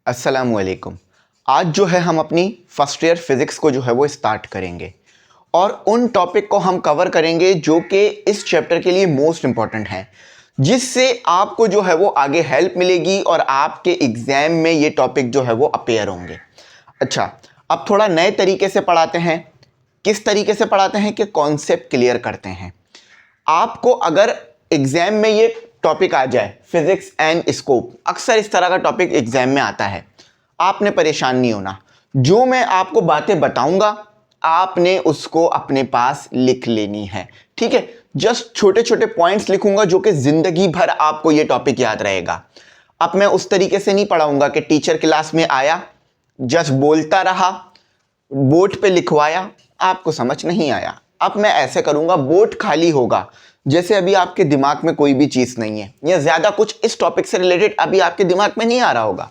अस्सलामुअलैकुम। आज जो है हम अपनी फर्स्ट ईयर फिज़िक्स को जो है वो स्टार्ट करेंगे और उन टॉपिक को हम कवर करेंगे जो कि इस चैप्टर के लिए मोस्ट इम्पॉर्टेंट हैं, जिससे आपको जो है वो आगे हेल्प मिलेगी और आपके एग्ज़ाम में ये टॉपिक जो है वो अपीयर होंगे। अच्छा, अब थोड़ा नए तरीके से पढ़ाते हैं। किस तरीके से पढ़ाते हैं कि कॉन्सेप्ट क्लियर करते हैं। आपको अगर एग्जाम में ये टॉपिक आ जाए फिजिक्स एंड स्कोप, अक्सर इस तरह का टॉपिक एग्जाम में आता है, आपने परेशान नहीं होना। जो मैं आपको बातें बताऊंगा आपने उसको अपने पास लिख लेनी है, ठीक है। जस्ट छोटे छोटे पॉइंट्स लिखूंगा जो कि जिंदगी भर आपको ये टॉपिक याद रहेगा। अब मैं उस तरीके से नहीं पढ़ाऊंगा कि टीचर क्लास में आया, जस्ट बोलता रहा, बोर्ड पे लिखवाया, आपको समझ नहीं आया। अब मैं ऐसे करूंगा, बोर्ड खाली होगा, जैसे अभी आपके दिमाग में कोई भी चीज़ नहीं है या ज़्यादा कुछ इस टॉपिक से रिलेटेड अभी आपके दिमाग में नहीं आ रहा होगा,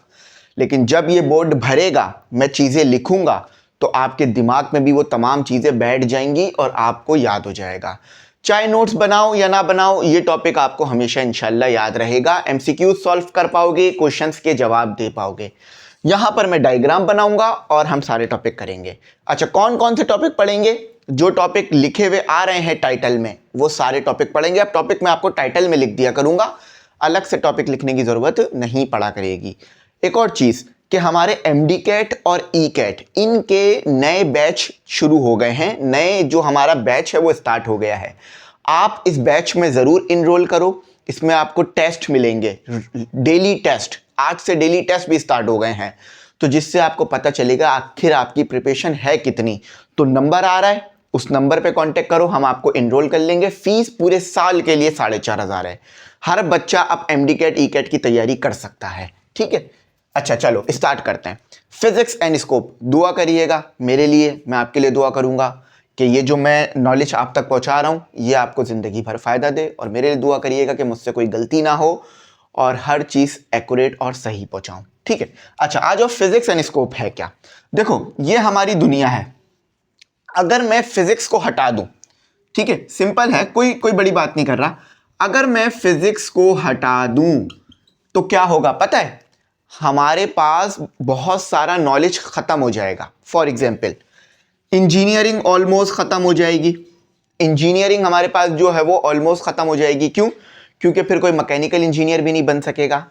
लेकिन जब ये बोर्ड भरेगा, मैं चीज़ें लिखूंगा तो आपके दिमाग में भी वो तमाम चीज़ें बैठ जाएंगी और आपको याद हो जाएगा। चाहे नोट्स बनाओ या ना बनाओ, ये टॉपिक आपको हमेशा इंशाल्लाह याद रहेगा। एमसीक्यू सॉल्व कर पाओगे, क्वेश्चंस के जवाब दे पाओगे। यहां पर मैं डायग्राम बनाऊंगा और हम सारे टॉपिक करेंगे। अच्छा, कौन कौन से टॉपिक पढ़ेंगे? जो टॉपिक लिखे हुए आ रहे हैं टाइटल में वो सारे टॉपिक पढ़ेंगे। अब टॉपिक मैं आपको टाइटल में लिख दिया करूंगा, अलग से टॉपिक लिखने की जरूरत नहीं पड़ा करेगी। एक और चीज कि हमारे एमडी कैट और ई कैट इनके नए बैच शुरू हो गए हैं। नए जो हमारा बैच है वो स्टार्ट हो गया है। आप इस बैच में जरूर इनरोल करो। इसमें आपको टेस्ट मिलेंगे, डेली टेस्ट। आज से डेली टेस्ट भी स्टार्ट हो गए हैं, तो जिससे आपको पता चलेगा आखिर आपकी प्रिपरेशन है कितनी। तो नंबर आ रहा है, उस नंबर पे कांटेक्ट करो, हम आपको इनरोल कर लेंगे। फीस पूरे साल के लिए 4,500 है। हर बच्चा अब एमडी कैट ई कैट की तैयारी कर सकता है, ठीक है। अच्छा चलो स्टार्ट करते हैं। फिजिक्स एंड स्कोप, दुआ करिएगा मेरे लिए, मैं आपके लिए दुआ करूंगा कि ये जो मैं नॉलेज आप तक पहुंचा रहा हूं ये आपको ज़िंदगी भर फ़ायदा दे, और मेरे लिए दुआ करिएगा कि मुझसे कोई गलती ना हो और हर चीज़ एक्यूरेट और सही पहुंचाऊं, ठीक है। अच्छा, आज जो फिजिक्स एंड स्कोप है क्या, देखो ये हमारी दुनिया है। अगर मैं फिजिक्स को हटा दूं, ठीक है, सिंपल है, कोई कोई बड़ी बात नहीं कर रहा। अगर मैं फिजिक्स को हटा दूं तो क्या होगा पता है? हमारे पास बहुत सारा नॉलेज खत्म हो जाएगा। फॉर एग्जाम्पल इंजीनियरिंग ऑलमोस्ट खत्म हो जाएगी। इंजीनियरिंग हमारे पास जो है वो ऑलमोस्ट खत्म हो जाएगी। क्यों? क्योंकि फिर कोई मैकेनिकल इंजीनियर भी नहीं बन सकेगा।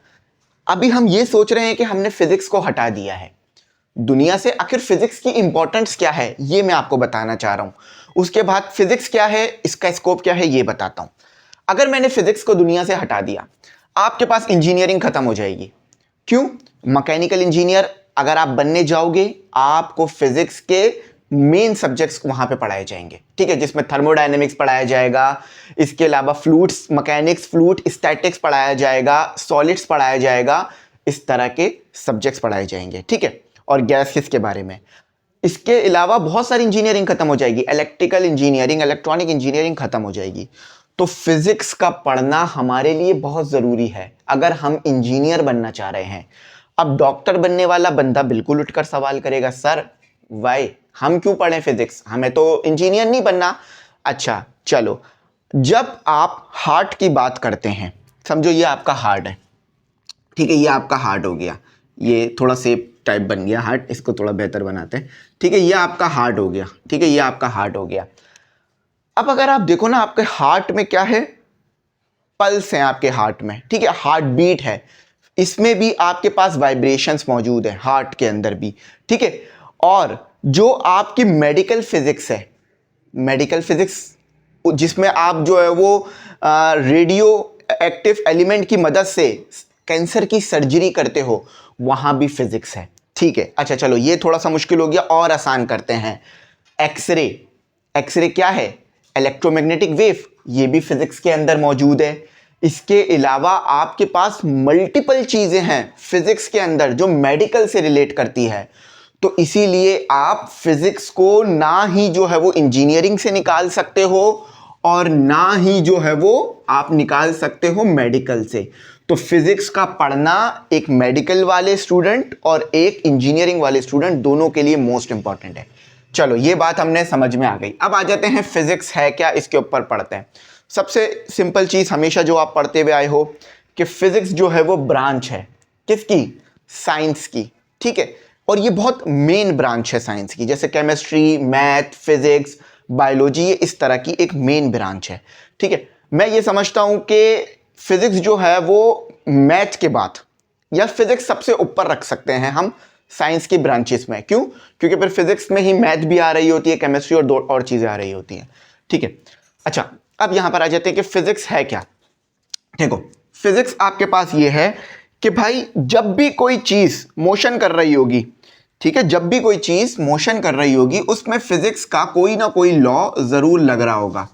अभी हम ये सोच रहे हैं कि हमने फिजिक्स को हटा दिया है दुनिया से। आखिर फिजिक्स की इंपॉर्टेंस क्या है ये मैं आपको बताना चाह रहा हूं। उसके बाद फिजिक्स क्या है, इसका स्कोप क्या है, ये बताता हूं। अगर मैंने फिजिक्स को दुनिया से हटा दिया, आपके पास इंजीनियरिंग खत्म हो जाएगी। क्यों? मैकेनिकल इंजीनियर अगर आप बनने जाओगे, आपको फिजिक्स के मेन सब्जेक्ट्स वहां पे पढ़ाए जाएंगे, ठीक है, जिसमें थर्मोडायनेमिक्स पढ़ाया जाएगा, इसके अलावा फ्लूइड्स मैकेनिक्स, फ्लूइड स्टैटिक्स पढ़ाया जाएगा, सॉलिड्स पढ़ाया जाएगा, इस तरह के सब्जेक्ट्स पढ़ाए जाएंगे, ठीक है, और गैसेस के बारे में। इसके अलावा बहुत सारी इंजीनियरिंग खत्म हो जाएगी, इलेक्ट्रिकल इंजीनियरिंग, इलेक्ट्रॉनिक इंजीनियरिंग खत्म हो जाएगी। तो फिजिक्स का पढ़ना हमारे लिए बहुत ज़रूरी है अगर हम इंजीनियर बनना चाह रहे हैं। अब डॉक्टर बनने वाला बंदा बिल्कुल उठकर सवाल करेगा, सर वाई हम क्यों पढ़ें फिजिक्स, हमें तो इंजीनियर नहीं बनना। अच्छा चलो, जब आप हार्ट की बात करते हैं, समझो ये आपका हार्ट है, ठीक है, ये आपका हार्ट हो गया, ये थोड़ा सेप टाइप बन गया हार्ट, इसको थोड़ा बेहतर बनाते हैं, ठीक है, ये आपका हार्ट हो गया, ठीक है, ये आपका हार्ट हो गया। अब अगर आप देखो ना, आपके हार्ट में क्या है, पल्स हैं आपके हार्ट में, ठीक है, हार्ट बीट है, इसमें भी आपके पास वाइब्रेशंस मौजूद है हार्ट के अंदर भी, ठीक है। और जो आपकी मेडिकल फिजिक्स है, मेडिकल फिजिक्स जिसमें आप जो है वो रेडियो एक्टिव एलिमेंट की मदद से कैंसर की सर्जरी करते हो, वहां भी फिजिक्स है, ठीक है। अच्छा चलो, ये थोड़ा सा मुश्किल हो गया, और आसान करते हैं। एक्सरे, एक्सरे क्या है? इलेक्ट्रोमैग्नेटिक वेव, ये भी फिजिक्स के अंदर मौजूद है। इसके अलावा आपके पास मल्टीपल चीजें हैं फिजिक्स के अंदर जो मेडिकल से रिलेट करती है। तो इसीलिए आप फिजिक्स को ना ही जो है वो इंजीनियरिंग से निकाल सकते हो और ना ही जो है वो आप निकाल सकते हो मेडिकल से। तो फिजिक्स का पढ़ना एक मेडिकल वाले स्टूडेंट और एक इंजीनियरिंग वाले स्टूडेंट दोनों के लिए मोस्ट इंपॉर्टेंट है। चलो ये बात हमने समझ में आ गई। अब आ जाते हैं फिजिक्स है क्या, इसके ऊपर पढ़ते हैं। सबसे सिंपल चीज हमेशा जो आप पढ़ते हुए आए हो कि फिजिक्स जो है वो ब्रांच है किसकी? साइंस की, ठीक है। और ये बहुत मेन ब्रांच है साइंस की, जैसे केमिस्ट्री, मैथ, फिजिक्स, बायोलॉजी, ये इस तरह की एक मेन ब्रांच है, ठीक है। मैं ये समझता हूं कि फिजिक्स जो है वो मैथ के बाद, या फिजिक्स सबसे ऊपर रख सकते हैं हम साइंस की ब्रांचेस में। क्यों? क्योंकि फिर फिजिक्स में ही मैथ भी आ रही होती है, केमिस्ट्री और दो और चीजें आ रही होती हैं, ठीक है। अच्छा, अब यहां पर आ जाते हैं कि फिजिक्स है क्या। देखो, फिजिक्स आपके पास ये है कि भाई जब भी कोई चीज मोशन कर रही होगी, ठीक है, जब भी कोई चीज मोशन कर रही होगी उसमें फिजिक्स का कोई ना कोई लॉ जरूर लग रहा होगा।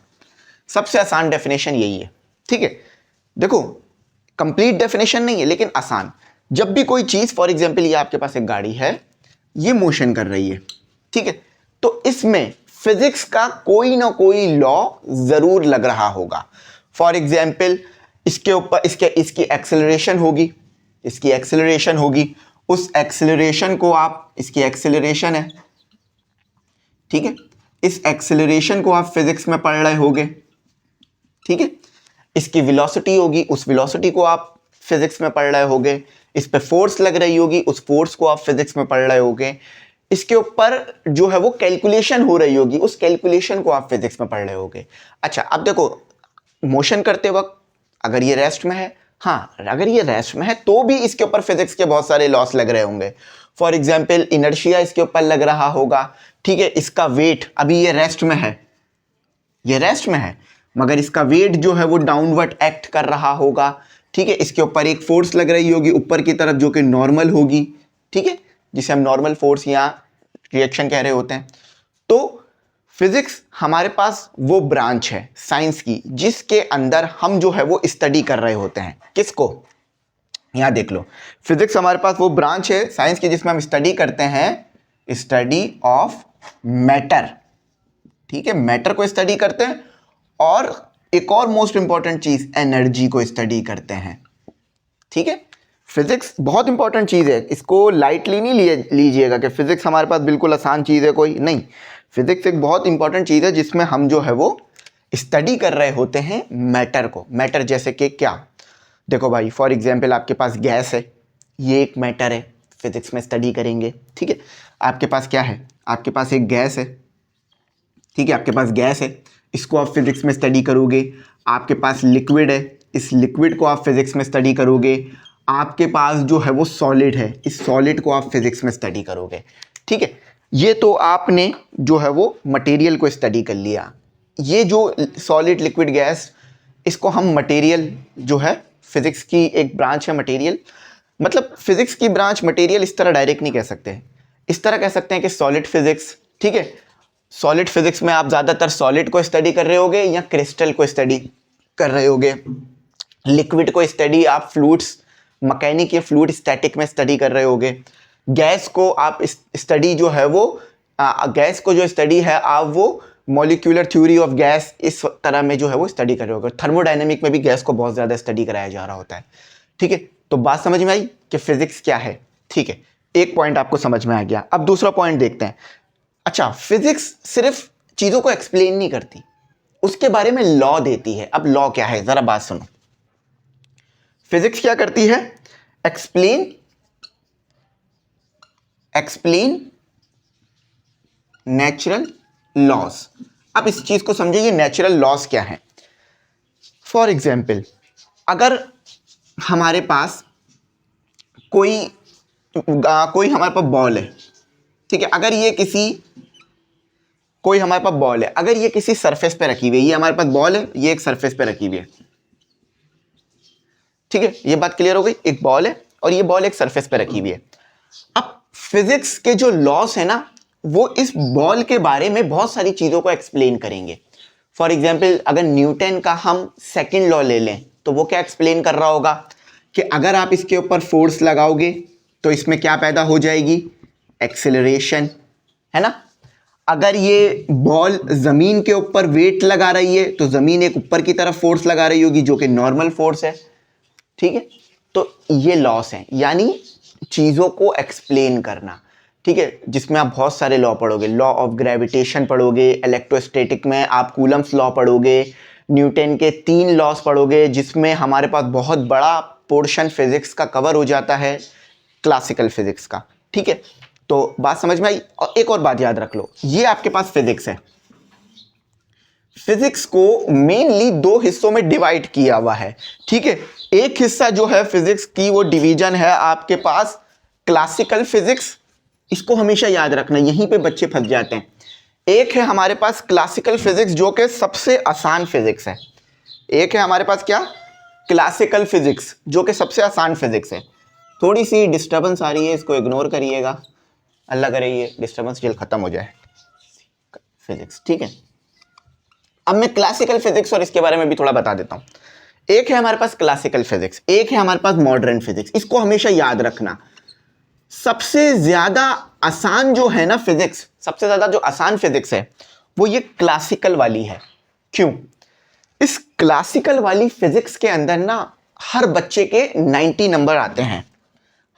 सबसे आसान डेफिनेशन यही है, ठीक है। देखो, कंप्लीट डेफिनेशन नहीं है लेकिन आसान। जब भी कोई चीज, फॉर एग्जांपल ये आपके पास एक गाड़ी है, ये मोशन कर रही है, ठीक है, तो इसमें फिजिक्स का कोई ना कोई लॉ जरूर लग रहा होगा। फॉर एग्जांपल इसके ऊपर इसकी एक्सेलरेशन होगी, इसकी एक्सेलरेशन होगी, उस एक्सेलरेशन को आप, इसकी एक्सेलरेशन है, ठीक है, इस एक्सेलरेशन को आप फिजिक्स में पढ़ रहे होगे, ठीक है। इसकी वेलोसिटी होगी, उस वेलोसिटी को आप फिजिक्स में पढ़ रहे होगे। इस पे फोर्स लग रही होगी, उस फोर्स को आप फिजिक्स में पढ़ रहे होगे। इसके ऊपर जो है वो कैलकुलेशन हो रही होगी, उस कैलकुलेशन को आप फिजिक्स में पढ़ रहे होगे। अच्छा, अब देखो, मोशन करते वक्त अगर ये रेस्ट में है, हाँ, अगर ये रेस्ट में है तो भी इसके ऊपर फिजिक्स के बहुत सारे लॉस लग रहे होंगे। फॉर एग्जाम्पल इनर्शिया इसके ऊपर लग रहा होगा, ठीक है। इसका वेट, अभी ये रेस्ट में है, ये रेस्ट में है, मगर इसका वेट जो है वो डाउनवर्ड एक्ट कर रहा होगा, ठीक है। इसके ऊपर एक फोर्स लग रही होगी ऊपर की तरफ जो कि नॉर्मल होगी, ठीक है, जिसे हम नॉर्मल फोर्स या रिएक्शन कह रहे होते हैं। तो फिजिक्स हमारे पास वो ब्रांच है साइंस की जिसके अंदर हम जो है वो स्टडी कर रहे होते हैं। किसको? यहां देख लो, फिजिक्स हमारे पास वो ब्रांच है साइंस की जिसमें हम स्टडी करते हैं, स्टडी ऑफ मैटर, ठीक है, मैटर को स्टडी करते हैं। और एक और मोस्ट इंपॉर्टेंट चीज, एनर्जी को स्टडी करते हैं, ठीक है। फिजिक्स बहुत इंपॉर्टेंट चीज है, इसको लाइटली नहीं लीजिएगा कि फिजिक्स हमारे पास बिल्कुल आसान चीज है कोई नहीं। फिजिक्स एक बहुत इंपॉर्टेंट चीज है जिसमें हम जो है वो स्टडी कर रहे होते हैं मैटर को। मैटर जैसे कि क्या? देखो भाई, फॉर एग्जाम्पल आपके पास गैस है, ये एक मैटर है, फिजिक्स में स्टडी करेंगे, ठीक है। आपके पास क्या है? आपके पास एक गैस है, ठीक है, आपके पास गैस है, इसको आप फिजिक्स में स्टडी करोगे। आपके पास लिक्विड है, इस लिक्विड को आप फिजिक्स में स्टडी करोगे। आपके पास जो है वो सॉलिड है, इस सॉलिड को आप फिजिक्स में स्टडी करोगे, ठीक है। ये तो आपने जो है वो मटेरियल को स्टडी कर लिया। ये जो सॉलिड, लिक्विड, गैस, इसको हम मटेरियल जो है, फिजिक्स की एक ब्रांच है मटेरियल। मतलब फिजिक्स की ब्रांच मटेरियल इस तरह डायरेक्ट नहीं कह सकते, इस तरह कह सकते हैं कि सॉलिड फिजिक्स, ठीक है। सॉलिड फिजिक्स में आप ज़्यादातर सॉलिड को स्टडी कर रहे होगे या क्रिस्टल को स्टडी कर रहे होगे। लिक्विड को स्टडी आप फ्लूइड्स, मैकेनिक या फ्लूइड स्टैटिक में स्टडी कर रहे होगे। गैस को आप स्टडी जो है वो गैस को जो स्टडी है आप वो मॉलिक्यूलर थ्योरी ऑफ गैस, इस तरह में जो है वो स्टडी कर रहे होगे। थर्मोडायनेमिक में भी गैस को बहुत ज़्यादा स्टडी कराया जा रहा होता है, ठीक है। तो बात समझ में आई कि फिजिक्स क्या है, ठीक है। एक पॉइंट आपको समझ में आ गया। अब दूसरा पॉइंट देखते हैं। अच्छा, फिजिक्स सिर्फ चीजों को एक्सप्लेन नहीं करती, उसके बारे में लॉ देती है। अब लॉ क्या है, जरा बात सुनो। फिजिक्स क्या करती है? Explain natural laws. अब इस चीज को समझिए, नेचुरल लॉज क्या है। फॉर एग्जाम्पल, अगर हमारे पास कोई हमारे पास बॉल है, ठीक है, अगर ये हमारे पास बॉल है, अगर ये किसी सरफेस पे रखी हुई है, ये हमारे पास बॉल है, ये एक सरफेस पे रखी हुई है, ठीक है, ये बात क्लियर हो गई। एक बॉल है और ये बॉल एक सरफेस पे रखी हुई है। अब फिजिक्स के जो लॉस है ना, वो इस बॉल के बारे में बहुत सारी चीजों को एक्सप्लेन करेंगे। फॉर एग्जाम्पल, अगर न्यूटन का हम सेकेंड लॉ ले लें तो वो क्या एक्सप्लेन कर रहा होगा कि अगर आप इसके ऊपर फोर्स लगाओगे तो इसमें क्या पैदा हो जाएगी? एक्सेलरेशन, है ना। अगर ये बॉल जमीन के ऊपर वेट लगा रही है तो जमीन एक ऊपर की तरफ फोर्स लगा रही होगी जो कि नॉर्मल फोर्स है, ठीक है। तो ये लॉस है, यानी चीजों को एक्सप्लेन करना, ठीक है, जिसमें आप बहुत सारे लॉ पढ़ोगे। लॉ ऑफ ग्रेविटेशन पढ़ोगे, इलेक्ट्रोस्टैटिक में आप कूलम्स लॉ पढ़ोगे, न्यूटन के 3 लॉस पढ़ोगे, जिसमें हमारे पास बहुत बड़ा पोर्शन फिजिक्स का कवर हो जाता है। क्लासिकल फिजिक्स का। ठीक है, तो बात समझ में आई। और एक और बात याद रख लो, ये आपके पास फिजिक्स है। फिजिक्स को मेनली दो हिस्सों में डिवाइड किया हुआ है। ठीक है, एक हिस्सा जो है फिजिक्स की वो डिवीजन है आपके पास क्लासिकल फिजिक्स, इसको हमेशा याद रखना, यहीं पे बच्चे फंस जाते हैं। एक है हमारे पास क्लासिकल फिजिक्स जो कि सबसे आसान फिजिक्स है। एक है हमारे पास क्या, क्लासिकल फिजिक्स जो कि सबसे आसान फिजिक्स है। थोड़ी सी डिस्टर्बेंस आ रही है, इसको इग्नोर करिएगा, अल्लाह करे ये डिस्टर्बेंस जल्द खत्म हो जाए। फिजिक्स, ठीक है। अब मैं क्लासिकल फिजिक्स और इसके बारे में भी थोड़ा बता देता हूं। एक है हमारे पास क्लासिकल फिजिक्स, एक है हमारे पास मॉडर्न फिजिक्स। इसको हमेशा याद रखना। सबसे ज्यादा आसान जो है ना फिजिक्स, सबसे ज्यादा जो आसान फिजिक्स है वो ये क्लासिकल वाली है। क्यों? इस क्लासिकल वाली फिजिक्स के अंदर ना हर बच्चे के 90 नंबर आते हैं।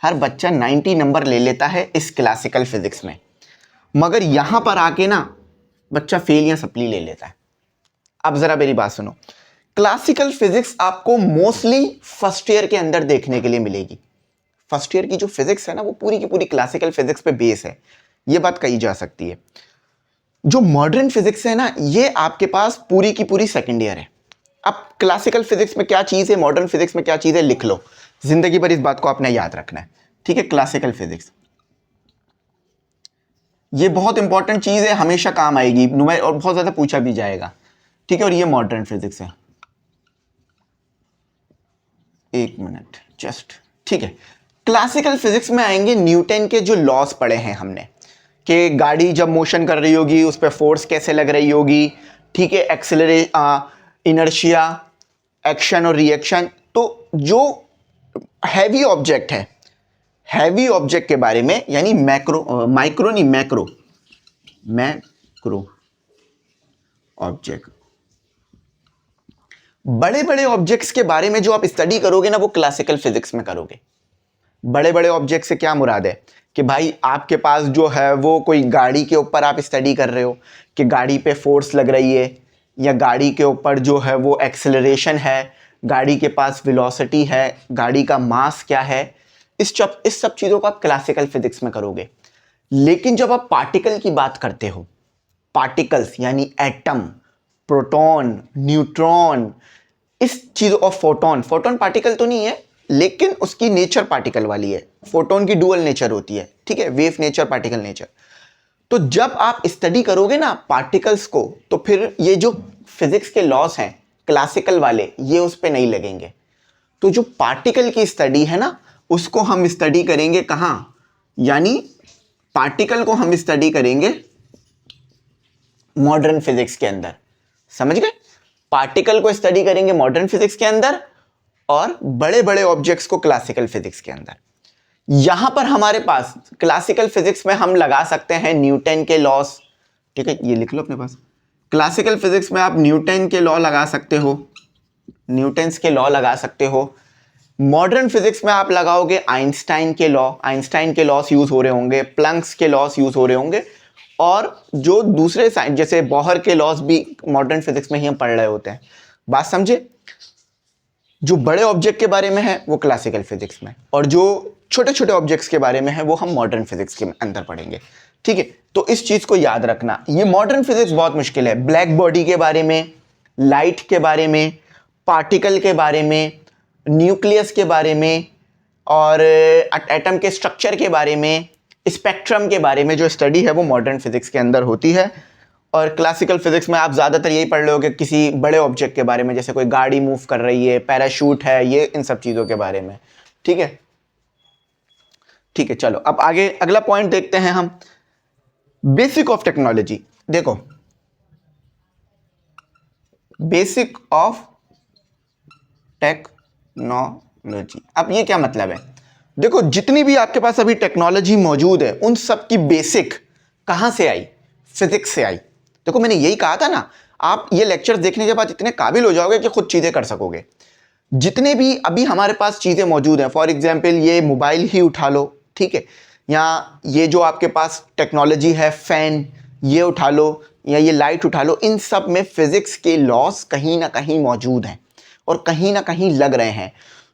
हर बच्चा 90 नंबर ले लेता है इस क्लासिकल फिजिक्स में, मगर यहां पर आके ना बच्चा फेल या सप्ली ले लेता है। अब जरा मेरी बात सुनो, क्लासिकल फिजिक्स आपको मोस्टली फर्स्ट ईयर के अंदर देखने के लिए मिलेगी। फर्स्ट ईयर की जो फिजिक्स है ना वो पूरी की पूरी क्लासिकल फिजिक्स पे बेस है, ये बात कही जा सकती है। जो मॉडर्न फिजिक्स है ना ये आपके पास पूरी की पूरी सेकंड ईयर है। अब क्लासिकल फिजिक्स में क्या चीज है, मॉडर्न फिजिक्स में क्या चीज है, लिख लो, जिंदगी भर इस बात को आपने याद रखना है। ठीक है, क्लासिकल फिजिक्स ये बहुत इंपॉर्टेंट चीज है, हमेशा काम आएगी और बहुत ज्यादा पूछा भी जाएगा। ठीक है, और ये मॉडर्न फिजिक्स है। एक मिनट जस्ट, ठीक है। क्लासिकल फिजिक्स में आएंगे न्यूटन के जो लॉस पढ़े हैं हमने, कि गाड़ी जब मोशन कर रही होगी उस पर फोर्स कैसे लग रही होगी। ठीक है, इनर्शिया, एक्शन और रिएक्शन। तो जो हैवी ऑब्जेक्ट है, हैवी ऑब्जेक्ट के बारे में, यानी माइक्रो नहीं मैक्रो ऑब्जेक्ट, बड़े बड़े ऑब्जेक्ट्स के बारे में जो आप स्टडी करोगे ना वो क्लासिकल फिजिक्स में करोगे। बड़े बड़े ऑब्जेक्ट से क्या मुराद है कि भाई आपके पास जो है वो कोई गाड़ी के ऊपर आप स्टडी कर रहे हो कि गाड़ी पे फोर्स लग रही है, या गाड़ी के ऊपर जो है वो एक्सेलरेशन है, गाड़ी के पास वेलोसिटी है, गाड़ी का मास क्या है। इस सब चीज़ों को आप क्लासिकल फिजिक्स में करोगे। लेकिन जब आप पार्टिकल की बात करते हो, पार्टिकल्स यानी एटम, प्रोटॉन, न्यूट्रॉन, इस चीज़, और फोटोन पार्टिकल तो नहीं है लेकिन उसकी नेचर पार्टिकल वाली है। फोटोन की डुअल नेचर होती है, ठीक है, वेव नेचर, पार्टिकल नेचर। तो जब आप स्टडी करोगे ना पार्टिकल्स को, तो फिर ये जो फिजिक्स के लॉस हैं क्लासिकल वाले, ये उस पर नहीं लगेंगे। तो जो पार्टिकल की स्टडी है ना उसको हम स्टडी करेंगे कहां, यानी पार्टिकल को हम स्टडी करेंगे मॉडर्न फिजिक्स के अंदर। समझ गए? पार्टिकल को स्टडी करेंगे मॉडर्न फिजिक्स के अंदर और बड़े बड़े ऑब्जेक्ट्स को क्लासिकल फिजिक्स के अंदर। यहां पर हमारे पास क्लासिकल फिजिक्स में हम लगा सकते हैं न्यूटन के लॉस। ठीक है, ये लिख लो अपने पास। क्लासिकल फिजिक्स में आप न्यूटन के लॉ लगा सकते हो, न्यूटन्स के लॉ लगा सकते हो। मॉडर्न फिजिक्स में आप लगाओगे आइंस्टाइन के लॉ, आइंस्टाइन के लॉस यूज हो रहे होंगे, प्लंक्स के लॉस यूज हो रहे होंगे, और जो दूसरे साइंस जैसे बोहर के लॉस भी मॉडर्न फिजिक्स में ही हम पढ़ रहे होते हैं। बात समझे? जो बड़े ऑब्जेक्ट के बारे में है वो क्लासिकल फिजिक्स में, और जो छोटे छोटे ऑब्जेक्ट्स के बारे में है वो हम मॉडर्न फिजिक्स के अंदर पढ़ेंगे। ठीक है, तो इस चीज को याद रखना। ये मॉडर्न फिजिक्स बहुत मुश्किल है। ब्लैक बॉडी के बारे में, लाइट के बारे में, पार्टिकल के बारे में, न्यूक्लियस के बारे में, और एटम के स्ट्रक्चर के बारे में, स्पेक्ट्रम के बारे में जो स्टडी है वो मॉडर्न फिजिक्स के अंदर होती है। और क्लासिकल फिजिक्स में आप ज़्यादातर यही पढ़ रहे हो किसी बड़े ऑब्जेक्ट के बारे में, जैसे कोई गाड़ी मूव कर रही है, पैराशूट है, ये इन सब चीज़ों के बारे में। ठीक है, ठीक है, चलो अब आगे अगला पॉइंट देखते हैं हम, बेसिक ऑफ टेक्नोलॉजी। देखो, बेसिक ऑफ टेक्नोलॉजी, अब ये क्या मतलब है? देखो, जितनी भी आपके पास अभी टेक्नोलॉजी मौजूद है उन सब की बेसिक कहां से आई? फिजिक्स से आई। देखो, मैंने यही कहा था ना, आप ये लेक्चर देखने के बाद इतने काबिल हो जाओगे कि खुद चीजें कर सकोगे। जितने भी अभी हमारे पास चीजें मौजूद हैं, फॉर एग्जाम्पल ये मोबाइल ही उठा लो, ठीक है, या ये जो आपके पास टेक्नोलॉजी है, फैन ये उठा लो, या ये लाइट उठा लो, इन सब में फिजिक्स के लॉस कहीं ना कहीं मौजूद हैं और कहीं ना कहीं लग रहे हैं।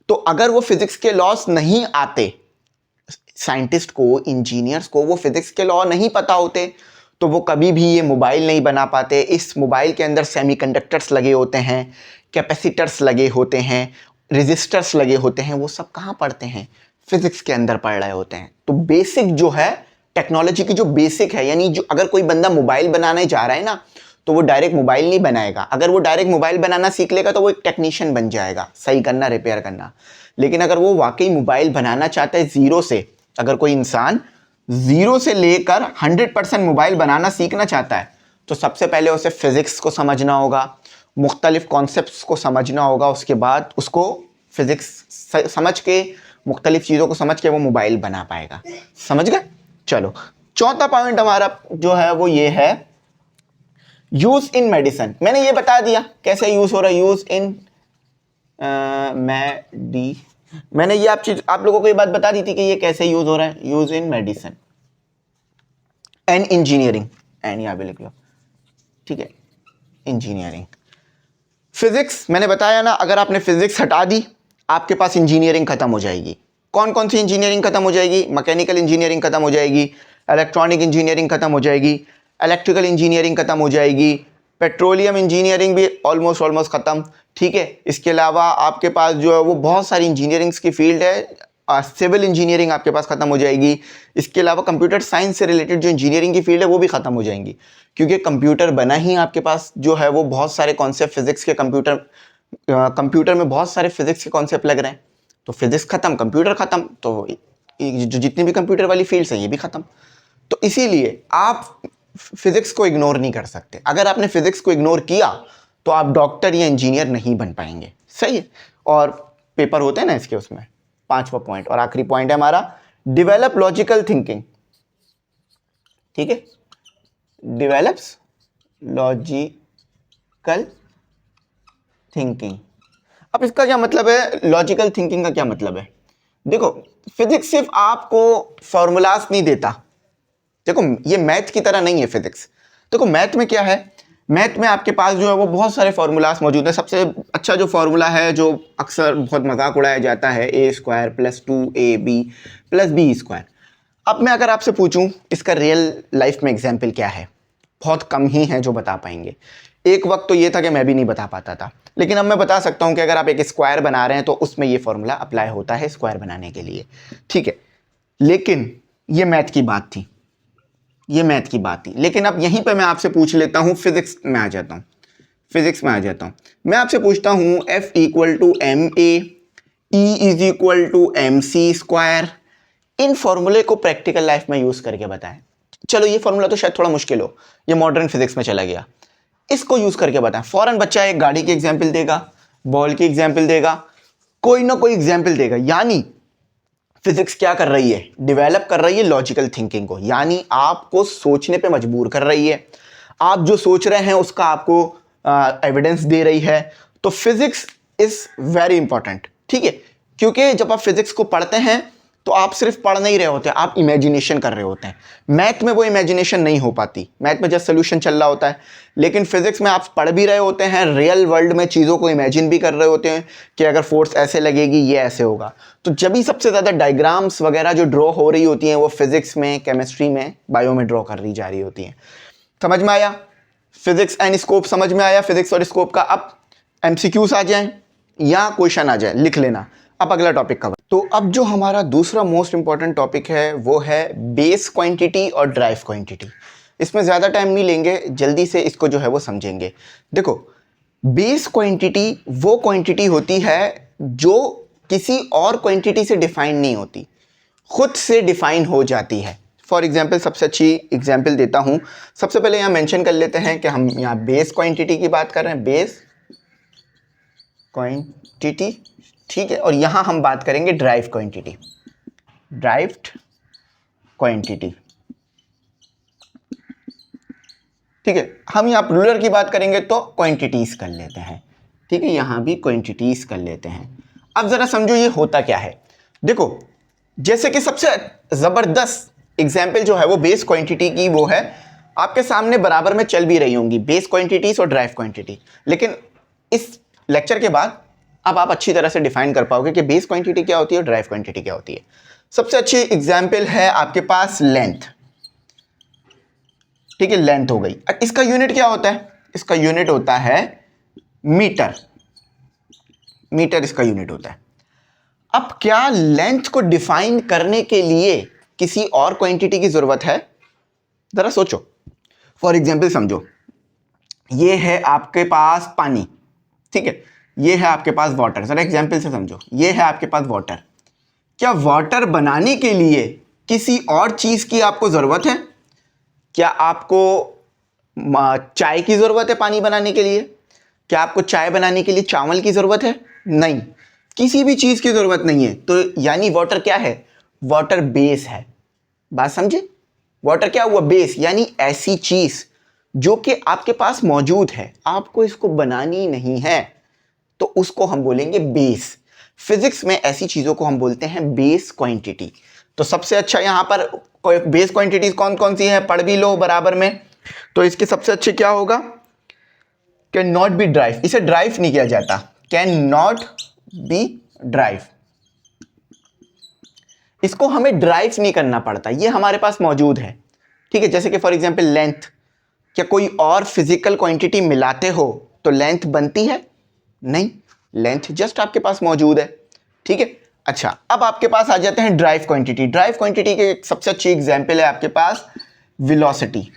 तो अगर वो फिजिक्स के लॉस नहीं आते, साइंटिस्ट को, इंजीनियर्स को वो फिजिक्स के लॉ नहीं पता होते तो वो कभी भी ये मोबाइल नहीं बना पाते। इस मोबाइल के अंदर सेमीकंडक्टर्स लगे होते हैं, कैपेसिटर्स लगे होते हैं, रेजिस्टर्स लगे होते हैं, वो सब कहाँ पढ़ते हैं? फिजिक्स के अंदर पढ़ रहे होते हैं। तो बेसिक जो है टेक्नोलॉजी की, जो बेसिक है, यानी जो अगर कोई बंदा मोबाइल बनाने जा रहा है ना, तो वो डायरेक्ट मोबाइल नहीं बनाएगा। अगर वो डायरेक्ट मोबाइल बनाना सीख लेगा तो वो एक टेक्नीशियन बन जाएगा, सही करना, रिपेयर करना। लेकिन अगर वो वाकई मोबाइल बनाना चाहता है जीरो से, अगर कोई इंसान जीरो से लेकर 100% मोबाइल बनाना सीखना चाहता है, तो सबसे पहले उसे फिजिक्स को समझना होगा, मुख्तलिफ कॉन्सेप्ट्स को समझना होगा। उसके बाद उसको फिजिक्स समझ के, मुख्तलिफ चीज़ों को समझ के वो मोबाइल बना पाएगा। समझ गए? चलो, चौथा पॉइंट हमारा जो है वो ये है यूज इन मेडिसिन। मैंने ये बता दिया कैसे यूज हो रहा है, यूज इन मैंने ये आप लोगों को ये बात बता दी थी कि ये कैसे यूज हो रहा है, use in medicine and engineering, and यहां पे लिख लो, ठीक है, इंजीनियरिंग। फिजिक्स मैंने बताया ना, अगर आपने फिजिक्स हटा दी आपके पास इंजीनियरिंग खत्म हो जाएगी। कौन कौन सी इंजीनियरिंग खत्म हो जाएगी? मैकेनिकल इंजीनियरिंग खत्म हो जाएगी, इलेक्ट्रॉनिक इंजीनियरिंग खत्म हो जाएगी, इलेक्ट्रिकल इंजीनियरिंग खत्म हो जाएगी, पेट्रोलियम इंजीनियरिंग भी ऑलमोस्ट खत्म, ठीक है। इसके अलावा आपके पास जो है वो बहुत सारी इंजीनियरिंग्स की फील्ड है, सिविल इंजीनियरिंग आपके पास खत्म हो जाएगी। इसके अलावा कंप्यूटर साइंस से रिलेटेड जो इंजीनियरिंग की फील्ड है वो भी खत्म हो जाएंगी, क्योंकि कंप्यूटर बना ही आपके पास जो है वो बहुत सारे कॉन्सेप्ट फिजिक्स के, कंप्यूटर में बहुत सारे फिजिक्स के कॉन्सेप्ट लग रहे हैं। तो फिजिक्स खत्म, कंप्यूटर खत्म, तो जो जितनी भी कंप्यूटर वाली फील्ड्स हैं ये भी खत्म। तो इसीलिए आप फिजिक्स को इग्नोर नहीं कर सकते। अगर आपने फिजिक्स को इग्नोर किया तो आप डॉक्टर या इंजीनियर नहीं बन पाएंगे, सही है। और पेपर होते हैं ना इसके, उसमें पांचवा पॉइंट और आखिरी पॉइंट है हमारा डेवलप लॉजिकल थिंकिंग, ठीक है, डेवलप्स लॉजिकल थिंकिंग। अब इसका क्या मतलब है, लॉजिकल थिंकिंग का क्या मतलब है? देखो, फिजिक्स सिर्फ आपको फॉर्मूलाज नहीं देता। देखो, ये मैथ की तरह नहीं है फिजिक्स। देखो, मैथ में क्या है, मैथ में आपके पास जो है वो बहुत सारे फॉर्मूलाज मौजूद है। सबसे अच्छा जो फॉर्मूला है, जो अक्सर बहुत मजाक उड़ाया जाता है, a² + 2ab + b²। अब मैं अगर आपसे पूछूं इसका रियल लाइफ में एग्जाम्पल क्या है, बहुत कम ही हैं जो बता पाएंगे। एक वक्त तो ये था कि मैं भी नहीं बता पाता था, लेकिन अब मैं बता सकता हूं कि अगर आप एक स्क्वायर बना रहे हैं तो उसमें ये फॉर्मूला अप्लाई होता है स्क्वायर बनाने के लिए, ठीक है। लेकिन ये मैथ की बात थी, ये मैथ की बात थी। लेकिन अब यहीं पे मैं आपसे पूछ लेता हूं, फिजिक्स में आ जाता हूं, फिजिक्स में आ जाता हूं। मैं आपसे पूछता हूं F = ma, E = mc²। इन फॉर्मूले को प्रैक्टिकल लाइफ में यूज करके बताएं। चलो, ये फॉर्मूला तो शायद थोड़ा मुश्किल हो, ये मॉडर्न फिजिक्स में चला गया, इसको यूज करके बताएं। फौरन बच्चा एक गाड़ी की एग्जाम्पल देगा, बॉल की एग्जाम्पल देगा, कोई ना कोई एग्जाम्पल देगा। यानी फिजिक्स क्या कर रही है, डेवलप कर रही है लॉजिकल थिंकिंग को, यानी आपको सोचने पे मजबूर कर रही है। आप जो सोच रहे हैं उसका आपको एविडेंस दे रही है। तो फिजिक्स इज वेरी इंपॉर्टेंट, ठीक है, क्योंकि जब आप फिजिक्स को पढ़ते हैं तो आप सिर्फ पढ़ नहीं रहे होते, आप इमेजिनेशन कर रहे होते हैं। मैथ में वो इमेजिनेशन नहीं हो पाती, मैथ में जस्ट सोल्यूशन चल रहा होता है। लेकिन फिजिक्स में आप पढ़ भी रहे होते हैं, रियल वर्ल्ड में चीज़ों को इमेजिन भी कर रहे होते हैं कि अगर फोर्स ऐसे लगेगी ये ऐसे होगा। तो जब भी सबसे ज़्यादा डायग्राम्स वगैरह जो ड्रॉ हो रही होती हैं वो फिजिक्स में, केमिस्ट्री में, बायो में ड्रॉ कर रही जा रही होती हैं। समझ में आया? फिजिक्स एंड स्कोप समझ में आया, फिजिक्स और स्कोप का। अब MCQs आ जाएं या क्वेश्चन आ जाए, लिख लेना। अब अगला टॉपिक कवर। तो अब जो हमारा दूसरा मोस्ट इंपॉर्टेंट टॉपिक है वो है बेस क्वांटिटी और ड्राइव क्वांटिटी। इसमें ज़्यादा टाइम नहीं लेंगे, जल्दी से इसको जो है वो समझेंगे। देखो, बेस क्वांटिटी वो क्वांटिटी होती है जो किसी और क्वांटिटी से डिफाइन नहीं होती, खुद से डिफाइन हो जाती है। फॉर एग्जाम्पल, सबसे अच्छी एग्जाम्पल देता हूँ। सबसे पहले यहाँ मेंशन कर लेते हैं कि हम यहाँ बेस क्वांटिटी की बात कर रहे हैं, बेस क्वांटिटी, ठीक है। और यहां हम बात करेंगे ड्राइव क्वांटिटी, ड्राइव्ड क्वांटिटी, ठीक है। हम यहां रूलर की बात करेंगे तो क्वांटिटीज कर लेते हैं, ठीक है, यहां भी क्वांटिटीज कर लेते हैं। अब जरा समझो ये होता क्या है। देखो, जैसे कि सबसे जबरदस्त एग्जाम्पल जो है वो बेस क्वांटिटी की वो है, आपके सामने बराबर में चल भी रही होंगी बेस क्वांटिटीज और ड्राइव क्वांटिटी। लेकिन इस लेक्चर के बाद अब आप अच्छी तरह से डिफाइन कर पाओगे कि बेस क्वांटिटी क्या होती है और ड्राइव क्वांटिटी क्या होती है। सबसे अच्छी एग्जाम्पल है आपके पास लेंथ, ठीक है, लेंथ हो गई। इसका यूनिट क्या होता है? इसका यूनिट होता है मीटर, मीटर इसका यूनिट होता है। अब क्या लेंथ को डिफाइन करने के लिए किसी और क्वांटिटी की जरूरत है? जरा सोचो। फॉर एग्जाम्पल समझो, ये है आपके पास पानी, ठीक है, ये है आपके पास वाटर। जरा एग्जाम्पल से समझो, ये है आपके पास वाटर। क्या वाटर बनाने के लिए किसी और चीज की आपको जरूरत है? क्या आपको चाय की जरूरत है पानी बनाने के लिए? क्या आपको चाय बनाने के लिए चावल की जरूरत है? नहीं, किसी भी चीज की जरूरत नहीं है। तो यानी वाटर क्या है? वाटर बेस है। बात समझे? वाटर क्या हुआ? बेस, यानी ऐसी चीज जो कि आपके पास मौजूद है, आपको इसको बनानी नहीं है, तो उसको हम बोलेंगे बेस। फिजिक्स में ऐसी चीजों को हम बोलते हैं बेस क्वांटिटी। तो सबसे अच्छा यहां पर बेस क्वांटिटीज कौन कौन सी है पढ़ भी लो बराबर में। तो इसके सबसे अच्छे क्या होगा? कैन नॉट बी ड्राइव, इसे ड्राइव नहीं किया जाता, कैन नॉट बी ड्राइव, इसको हमें ड्राइव नहीं करना पड़ता, ये हमारे पास मौजूद है, ठीक है। जैसे कि फॉर एग्जांपल लेंथ, क्या कोई और फिजिकल क्वांटिटी मिलाते हो तो लेंथ बनती है? नहीं, लेंथ जस्ट आपके पास मौजूद है, ठीक है। अच्छा, अब आपके पास आ जाते हैं ड्राइव क्वांटिटी। ड्राइव क्वांटिटी के सबसे अच्छी एग्जांपल है आपके पास वेलोसिटी।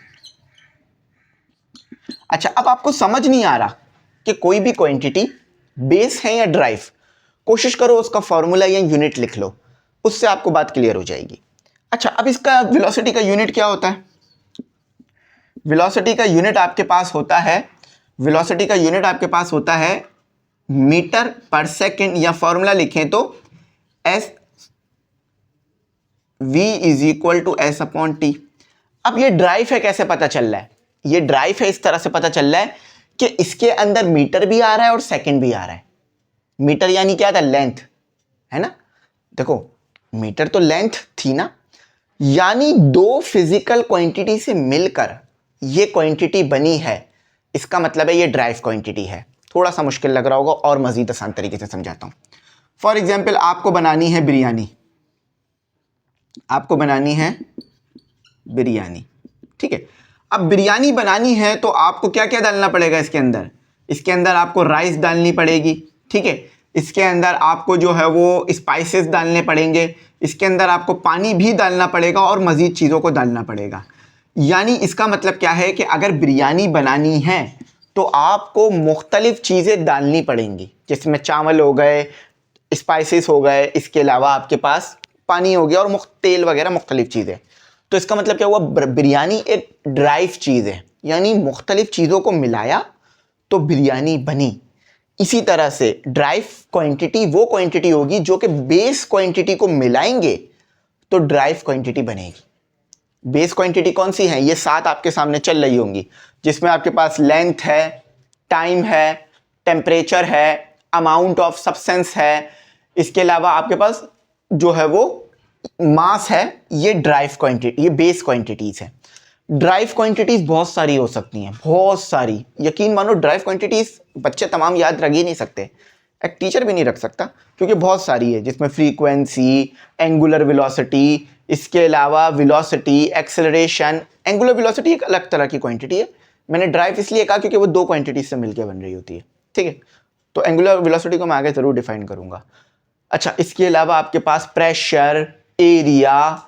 अच्छा, अब आपको समझ नहीं आ रहा कि कोई भी क्वांटिटी बेस है या ड्राइव, कोशिश करो उसका फॉर्मूला या यूनिट लिख लो, उससे आपको बात क्लियर हो जाएगी। अच्छा, अब इसका वेलोसिटी का यूनिट क्या होता है? वेलोसिटी का यूनिट आपके पास होता है, वेलोसिटी का यूनिट आपके पास होता है मीटर पर सेकंड, या फॉर्मूला लिखें तो S V is equal to S upon T. अब ये ड्राइव है, कैसे पता चल रहा है? ये ड्राइव है इस तरह से पता चल रहा है कि इसके अंदर मीटर भी आ रहा है और सेकंड भी आ रहा है। मीटर यानी क्या था? लेंथ, है ना। देखो, मीटर तो लेंथ थी ना, यानी दो फिजिकल क्वांटिटी से मिलकर ये क्वांटिटी बनी है, इसका मतलब है ये ड्राइव क्वांटिटी है। थोड़ा सा मुश्किल लग रहा होगा और मजीद आसान तरीके से समझाता हूं। फॉर एग्जाम्पल, आपको बनानी है बिरयानी, आपको बनानी है बिरयानी, ठीक है। अब बिरयानी बनानी है तो आपको क्या क्या डालना पड़ेगा इसके अंदर? इसके अंदर आपको राइस डालनी पड़ेगी, ठीक है। इसके अंदर आपको जो है वो स्पाइसेस डालने पड़ेंगे, इसके अंदर आपको पानी भी डालना पड़ेगा और मज़ीद चीज़ों को डालना पड़ेगा। यानी इसका मतलब क्या है कि अगर बिरयानी बनानी है तो आपको मुख्तलिफ चीज़ें डालनी पड़ेंगी, जिसमें चावल हो गए, स्पाइसेस हो गए, इसके अलावा आपके पास पानी हो गया और तेल वगैरह मुख्तलिफ चीज़ें। तो इसका मतलब क्या हुआ? बिरयानी एक ड्राइव चीज़ है, यानी मुख्तलिफ चीज़ों को मिलाया तो बिरयानी बनी। इसी तरह से ड्राइव क्वांटिटी वो क्वांटिटी होगी जो कि बेस क्वांटिटी को मिलाएंगे तो ड्राइव क्वांटिटी बनेगी। बेस क्वांटिटी कौन सी है? ये 7 आपके सामने चल रही होंगी, जिसमें आपके पास लेंथ है, टाइम है, टेम्परेचर है, अमाउंट ऑफ सब्सटेंस है, इसके अलावा आपके पास जो है वो मास है। ये ड्राइव क्वांटिटी, ये बेस क्वांटिटीज है। ड्राइव क्वांटिटीज बहुत सारी हो सकती हैं, बहुत सारी, यकीन मानो ड्राइव क्वांटिटीज बच्चे तमाम याद रख ही नहीं सकते, एक टीचर भी नहीं रख सकता, क्योंकि बहुत सारी है, जिसमें फ्रीक्वेंसी, एंगुलर वेलोसिटी, इसके अलावा वेलोसिटी, एक्सेलरेशन। एंगुलर वेलोसिटी एक अलग तरह की क्वांटिटी है, मैंने ड्राइव इसलिए कहा क्योंकि वो दो क्वांटिटीज से मिलकर बन रही होती है, ठीक है। तो एंगुलर वेलोसिटी को मैं आगे जरूर डिफाइन करूंगा। अच्छा, इसके अलावा आपके पास प्रेशर, एरिया,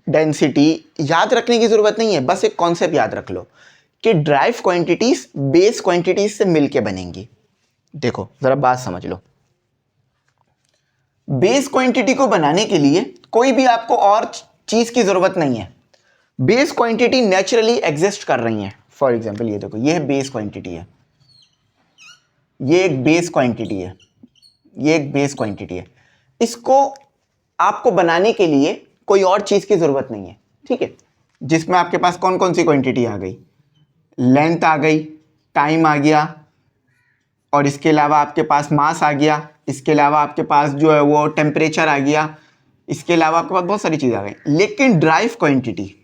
डेंसिटी याद रखने की जरूरत नहीं है, बस एक कॉन्सेप्ट याद रख लो कि ड्राइव क्वांटिटीज बेस क्वांटिटीज से मिलके बनेंगी। देखो जरा बात समझ लो, बेस क्वांटिटी को बनाने के लिए कोई भी आपको और चीज की जरूरत नहीं है। बेस क्वांटिटी नेचुरली एग्जिस्ट कर रही है। फॉर एग्जांपल ये देखो, ये बेस क्वांटिटी है, ये एक बेस क्वांटिटी है, ये एक बेस क्वांटिटी है। इसको आपको बनाने के लिए कोई और चीज की जरूरत नहीं है, ठीक है। जिसमें आपके पास कौन कौन सी क्वांटिटी आ गई? लेंथ आ गई, टाइम आ गया, और इसके अलावा आपके पास मास आ गया, इसके अलावा आपके पास जो है वो टेम्परेचर आ गया, इसके अलावा आपके पास बहुत सारी चीजें आ गई। लेकिन ड्राइव क्वांटिटी,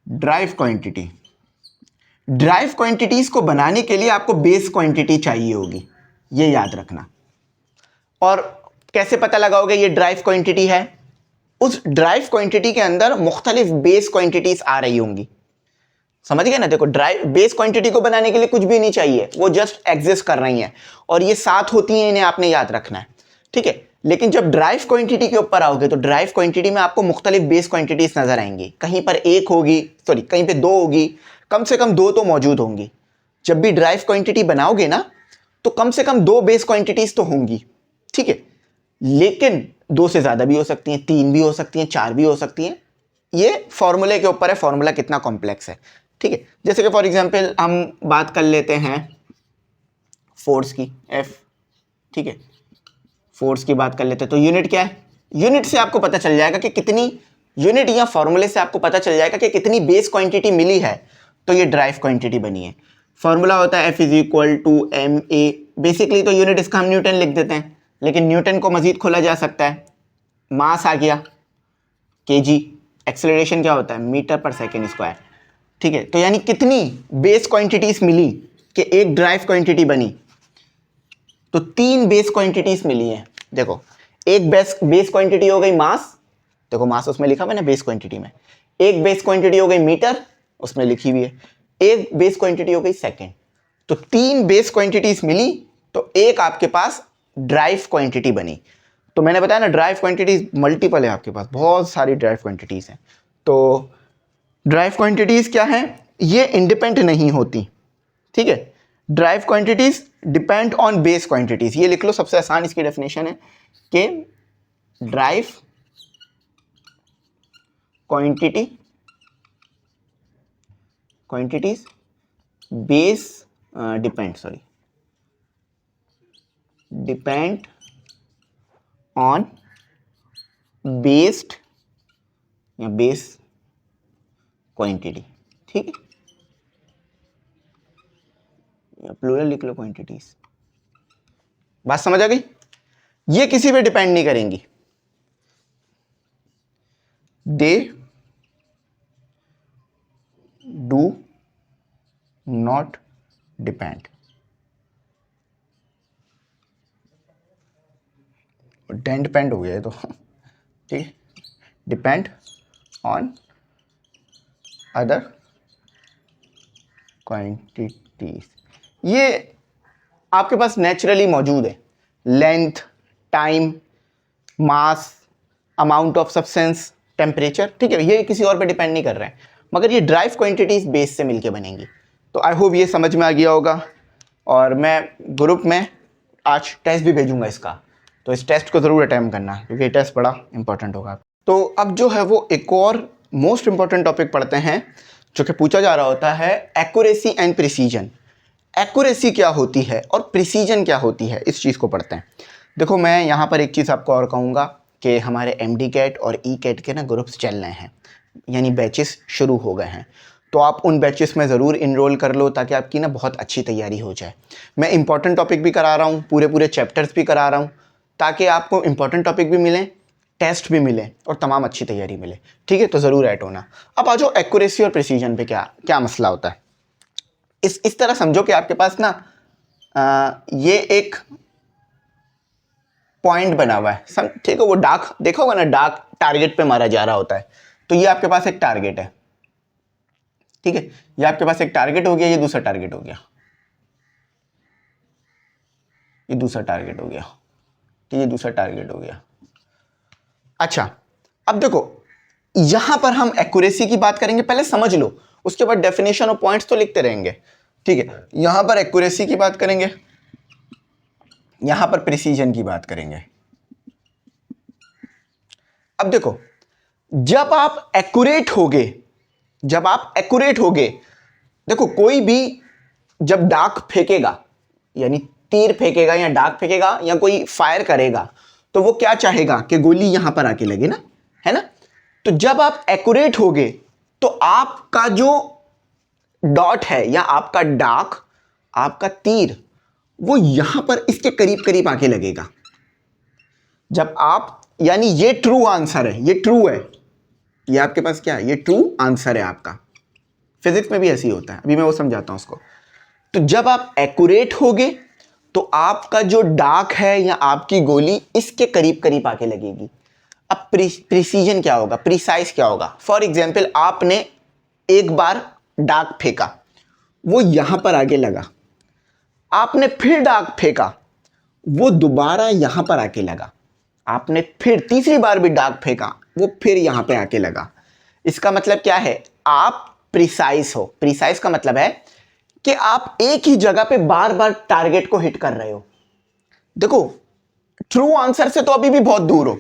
ड्राइव क्वांटिटीज को बनाने के लिए आपको बेस क्वांटिटी चाहिए होगी, ये याद रखना। और कैसे पता लगाओगे ये ड्राइव क्वांटिटी है? उस ड्राइव क्वांटिटी के अंदर मुख्तलिफ बेस क्वांटिटीज आ रही होंगी, समझ गए ना? देखो ड्राइव बेस क्वांटिटी को बनाने के लिए कुछ भी नहीं चाहिए, वो जस्ट एग्जिस्ट कर रही हैं और ये साथ होती हैं, इन्हें आपने याद रखना है, ठीक है। लेकिन जब ड्राइव क्वांटिटी के ऊपर आओगे तो ड्राइव क्वांटिटी में आपको मुख्तलिफ बेस क्वांटिटीज नजर आएंगी, कहीं पर एक होगी, सॉरी कहीं पे दो होगी, कम से कम दो तो मौजूद होंगी। जब भी ड्राइव क्वांटिटी बनाओगे ना तो कम से कम दो बेस क्वांटिटीज तो होंगी, ठीक है। लेकिन दो से ज्यादा भी हो सकती हैं, तीन भी हो सकती हैं, चार भी हो सकती हैं, ये फॉर्मूले के ऊपर है, फॉर्मूला कितना कॉम्प्लेक्स है, ठीक है। जैसे कि फॉर एग्जांपल हम बात कर लेते हैं फोर्स की, एफ, ठीक है, फोर्स की बात कर लेते हैं तो यूनिट क्या है? यूनिट से आपको पता चल जाएगा कि कितनी यूनिट, या फॉर्मूले से आपको पता चल जाएगा कि कितनी बेस क्वांटिटी मिली है तो ये ड्राइव क्वांटिटी बनी है। फॉर्मूला होता है F is equal to M A, basically तो यूनिट इसका हम न्यूटन लिख देते हैं, लेकिन न्यूटन को मजीद खोला जा सकता है। मास आ गया केजी, एक्सेलरेशन क्या होता है? मीटर पर सेकेंड स्क्वायर, ठीक है। तो यानी कितनी बेस क्वांटिटीज मिली कि एक ड्राइव क्वांटिटी बनी? तो तीन बेस क्वांटिटीज मिली हैं। देखो एक बेस क्वांटिटी हो गई मास, देखो मास उसमें लिखा हुआ है ना बेस क्वांटिटी में। एक बेस क्वांटिटी हो गई मीटर, उसमें लिखी हुई है। एक बेस क्वांटिटी हो गई सेकंड। तो तीन बेस क्वांटिटीज मिली तो एक आपके पास ड्राइव क्वांटिटी बनी। तो मैंने बताया ना ड्राइव क्वांटिटीज मल्टीपल है, आपके पास बहुत सारी ड्राइव क्वांटिटीज हैं। तो ड्राइव क्वांटिटीज क्या है? ये इंडिपेंडेंट नहीं होती, ठीक है। Drive quantities depend on base quantities, ये लिख लो, सबसे आसान इसकी डेफिनेशन है कि drive quantities base depend on based या बेस क्वांटिटी, ठीक है, या प्लूरल लिख लो क्वांटिटीज। बात समझ आ गई? ये किसी पे डिपेंड नहीं करेंगी, they do not depend. Then depend हो गया है तो, ठीक है, डिपेंड ऑन अदर क्वांटिटीज। ये आपके पास नेचुरली मौजूद है, length, time, mass, amount of substance, temperature, ठीक है, ये किसी और पे डिपेंड नहीं कर रहे हैं, मगर ये ड्राइव क्वांटिटीज बेस से मिलके बनेंगी। तो आई होप ये समझ में आ गया होगा, और मैं ग्रुप में आज टेस्ट भी भेजूंगा इसका, तो इस टेस्ट को ज़रूर अटेम्प्ट करना क्योंकि ये टेस्ट बड़ा इंपॉर्टेंट होगा। तो अब जो है वो एक और मोस्ट इंपॉर्टेंट टॉपिक पढ़ते हैं जो कि पूछा जा रहा होता है, एक्यूरेसी एंड प्रिसीजन। एक्यूरेसी क्या होती है और प्रिसीजन क्या होती है, इस चीज़ को पढ़ते हैं। देखो मैं यहाँ पर एक चीज़ आपको और कहूँगा कि हमारे MD कैट और ई कैट के ना ग्रुप्स चल रहे हैं, यानी बैचेस शुरू हो गए हैं, तो आप उन बैचेस में ज़रूर इनरोल कर लो ताकि आपकी ना बहुत अच्छी तैयारी हो जाए। मैं इंपॉर्टेंट टॉपिक भी करा रहा हूँ, पूरे चैप्टर्स भी करा रहा हूँ, ताकि आपको इंपॉर्टेंट टॉपिक भी मिलें, टेस्ट भी मिले और तमाम अच्छी तैयारी मिले, ठीक है। तो ज़रूर ऐड होना। अब आ जाओ एक्यूरेसी और प्रिसीजन पे क्या मसला होता है। इस तरह समझो कि आपके पास ना ये एक पॉइंट बना हुआ है, ठीक है, वो डाक देखा होगा ना, डाक टारगेट पे मारा जा रहा होता है। तो ये आपके पास एक टारगेट है, ठीक है, ये आपके पास एक टारगेट हो गया, ये दूसरा टारगेट हो गया, ये दूसरा टारगेट हो गया, ठीक है, दूसरा टारगेट हो गया। अच्छा अब देखो यहां पर हम एक्यूरेसी की बात करेंगे, पहले समझ लो, उसके बाद डेफिनेशन और पॉइंट्स तो लिखते रहेंगे, ठीक है। यहां पर एक्यूरेसी की बात करेंगे, यहां पर प्रिसीजन की बात करेंगे। अब देखो जब आप एक्यूरेट होगे, देखो कोई भी जब डाक फेंकेगा, यानी तीर फेंकेगा या डाक फेंकेगा या कोई फायर करेगा, तो वो क्या चाहेगा कि गोली यहां पर आके लगे ना, है ना। तो जब आप एक्यूरेट होगे तो आपका जो डॉट है या आपका डाक, आपका तीर, वो यहां पर इसके करीब करीब आके लगेगा। जब आप, यानी ये ट्रू आंसर है, ये ट्रू है, ये आपके पास क्या है, ये ट्रू आंसर है आपका। फिजिक्स में भी ऐसे ही होता है, अभी मैं वो समझाता हूं उसको। तो जब आप एक्यूरेट होगे तो आपका जो डाक है या आपकी गोली इसके करीब करीब आके लगेगी। अब प्रिसीजन क्या होगा, प्रिसाइज क्या होगा? फॉर एग्जाम्पल आपने एक बार डाक फेंका, वो यहां पर आके लगा, आपने फिर डाक फेंका, वो दोबारा यहां पर आके लगा, आपने फिर तीसरी बार भी डाक फेंका, वो फिर यहां पे आके लगा। इसका मतलब क्या है? आप प्रिसाइज हो। प्रिसाइज का मतलब है कि आप एक ही जगह पे बार बार टारगेट को हिट कर रहे हो। देखो, ट्रू आंसर से तो अभी भी बहुत दूर हो,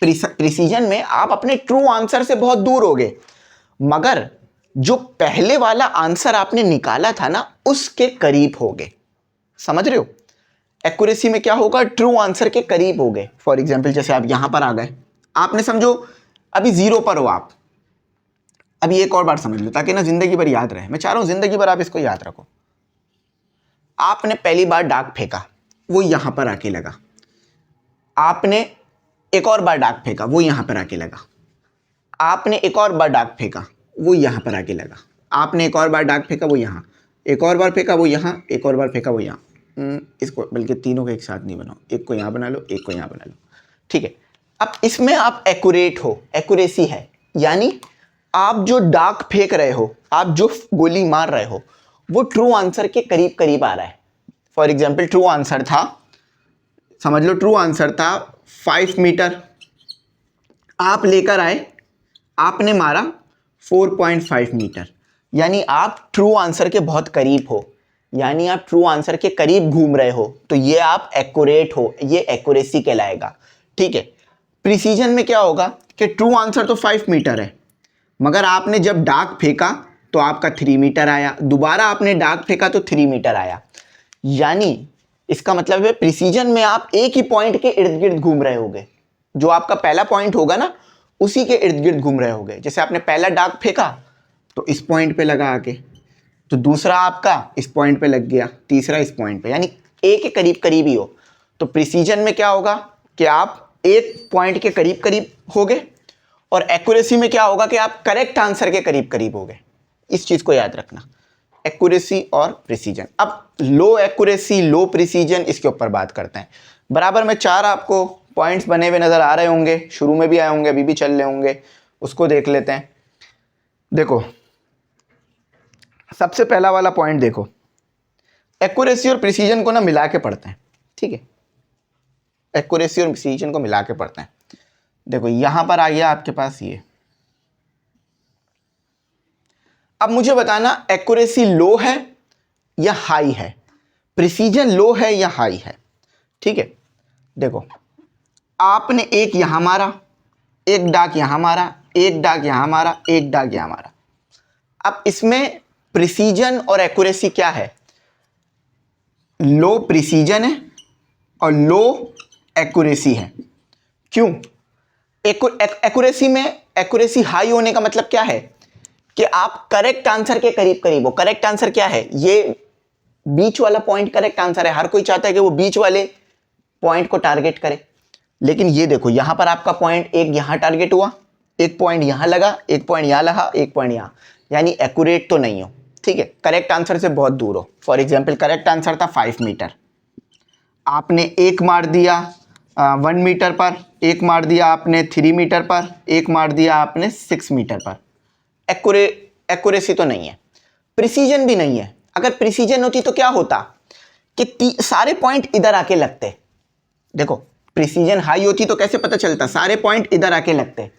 प्रिसीजन में आप अपने ट्रू आंसर से बहुत दूर हो गए, मगर जो पहले वाला आंसर आपने निकाला था ना, उसके करीब हो गए। समझ रहे हो? एक्यूरेसी में क्या होगा? ट्रू आंसर के करीब हो गए। फॉर एग्जाम्पल जैसे आप यहां पर आ गए, आपने समझो अभी 0 पर हो आप। अभी एक और बार समझ लो ताकि ना जिंदगी भर याद रहे। मैं चाह रहा हूं जिंदगी भर आप इसको याद रखो। आपने पहली बार डाक फेंका, वो यहां पर आके लगा, आपने एक और बार डाक फेंका, वो यहां पर आके लगा, आपने एक और बार डाक फेंका, वो यहां पर आके लगा, आपने एक और बार डाक फेंका, वो यहां, एक और बार फेंका, वो यहां, एक और बार फेंका, वो यहां। इसको बल्कि तीनों को एक साथ नहीं बनाओ, एक को यहां बना लो, एक को यहां बना लो, ठीक है। अब इसमें आप एक्यूरेट हो, एक्यूरेसी है, यानी आप जो डाक फेंक रहे हो, आप जो गोली मार रहे हो, वो ट्रू आंसर के करीब करीब आ रहा है। फॉर एग्जाम्पल ट्रू आंसर था, समझ लो ट्रू आंसर था 5 मीटर, आप लेकर आए, आपने मारा 4.5 मीटर, यानी आप ट्रू आंसर के बहुत करीब हो, यानी आप ट्रू आंसर के करीब घूम रहे हो, तो ये आप एक्यूरेट हो, ये एक्यूरेसी कहलाएगा। ठीक है। प्रिसीजन में क्या होगा कि ट्रू आंसर तो 5 मीटर है, मगर आपने जब डाक फेंका तो आपका 3 मीटर आया, दोबारा आपने डाक फेंका तो 3 मीटर आया, यानी इसका मतलब है प्रिसीजन में आप एक ही पॉइंट के इर्द गिर्द घूम रहे होगे। जो आपका पहला पॉइंट होगा ना, उसी के इर्द गिर्द घूम रहे होगे। जैसे आपने पहला डाक फेंका तो इस पॉइंट पे लगा आके, तो दूसरा आपका इस पॉइंट पे लग गया, तीसरा इस पॉइंट पे, यानी एक के करीब करीब ही हो। तो प्रिसीजन में क्या होगा कि आप एक पॉइंट के करीब करीब हो गए, और एक्यूरेसी में क्या होगा कि आप करेक्ट आंसर के करीब करीब हो गए। इस चीज को याद रखना, एक्यूरेसी और प्रिसीजन। अब लो एक्यूरेसी, लो प्रिसीजन, इसके ऊपर बात करते हैं। बराबर में 4 आपको पॉइंट्स बने हुए नजर आ रहे होंगे, शुरू में भी आए होंगे, अभी भी चल रहे होंगे, उसको देख लेते हैं। देखो, सबसे पहला वाला पॉइंट देखो, एक्यूरेसी और प्रिसीजन को ना मिला के पढ़ते हैं, ठीक है। एक्यूरेसी और प्रिसीजन को मिला के पढ़ते हैं। देखो यहां पर आ गया आपके पास ये। अब मुझे बताना एक्यूरेसी लो है या हाई है, प्रिसीजन लो है या हाई है, ठीक है। देखो, आपने एक यहां मारा, एक डाक यहां मारा, एक डाक यहां मारा, एक डाक यहां मारा। अब इसमें प्रिसीजन और एक्यूरेसी क्या है? लो प्रिसीजन है और लो एक्यूरेसी है। क्यों? एक्यूरेसी में, एक्यूरेसी हाई होने का मतलब क्या है कि आप करेक्ट आंसर के करीब करीब हो। करेक्ट आंसर क्या है? ये बीच वाला पॉइंट करेक्ट आंसर है। हर कोई चाहता है कि वो बीच वाले पॉइंट को टारगेट करे, लेकिन ये देखो यहां पर आपका पॉइंट एक यहां टारगेट हुआ, एक पॉइंट यहां लगा, एक पॉइंट यहां लगा, एक पॉइंट यहां, यानी एक्यूरेट तो नहीं हो, ठीक है, करेक्ट आंसर से बहुत दूर हो। फॉर एग्जाम्पल करेक्ट आंसर था 5 मीटर, आपने एक मार दिया 1 मीटर पर, एक मार दिया आपने 3 मीटर पर, एक मार दिया आपने 6 मीटर पर। एक्यूरेसी तो नहीं है, प्रिसीजन भी नहीं है। अगर प्रिसीजन होती तो क्या होता कि सारे पॉइंट इधर आके लगते। देखो, प्रिसीजन हाई होती तो कैसे पता चलता? सारे पॉइंट इधर आके लगते,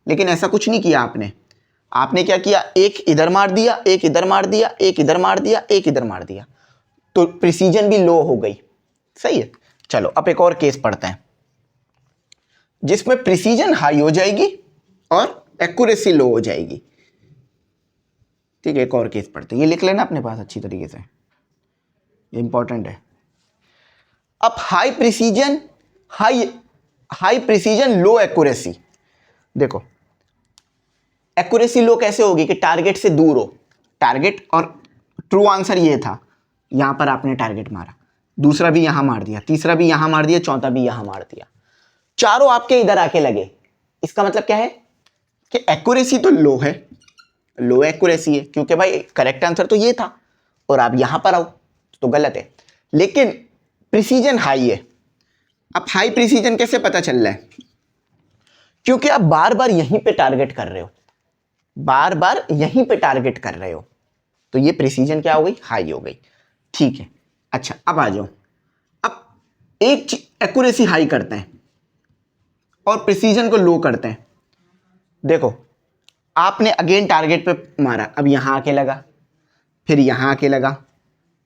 लेकिन ऐसा कुछ नहीं किया आपने। आपने क्या किया? एक इधर मार दिया, एक इधर मार दिया, एक इधर मार दिया, एक इधर मार दिया, तो प्रिसीजन भी लो हो गई। सही है। चलो अब एक और केस पढ़ते हैं जिसमें प्रिसीजन हाई हो जाएगी और एक्यूरेसी लो हो जाएगी। ठीक है, एक और केस पढ़ते हैं, ये लिख लेना अपने पास अच्छी तरीके से, ये इंपॉर्टेंट है। अब हाई प्रिसीजन, हाई प्रिसीजन लो एक्यूरेसी। देखो एक्यूरेसी लो कैसे होगी कि टारगेट से दूर हो, टारगेट और ट्रू आंसर ये था, यहां पर आपने टारगेट मारा, दूसरा भी यहां मार दिया, तीसरा भी यहां मार दिया, चौथा भी यहां मार दिया, चारों आपके इधर आके लगे। इसका मतलब क्या है कि एक्यूरेसी तो लो है, लो एक्यूरेसी है, क्योंकि भाई करेक्ट आंसर तो ये था और आप यहां पर आओ, तो गलत है। लेकिन प्रिसीजन हाई है। अब हाई प्रिसीजन कैसे पता चल रहा है? क्योंकि आप बार बार यहीं पे टारगेट कर रहे हो, बार बार यहीं पे टारगेट कर रहे हो, तो ये प्रिसीजन क्या हो गई? हाई हो गई। ठीक है, अच्छा अब आ जाओ। अब एक एक्यूरेसी हाई करते हैं और प्रिसीजन को लो करते हैं। देखो आपने अगेन टारगेट पे मारा, अब यहां आके लगा, फिर यहां आके लगा,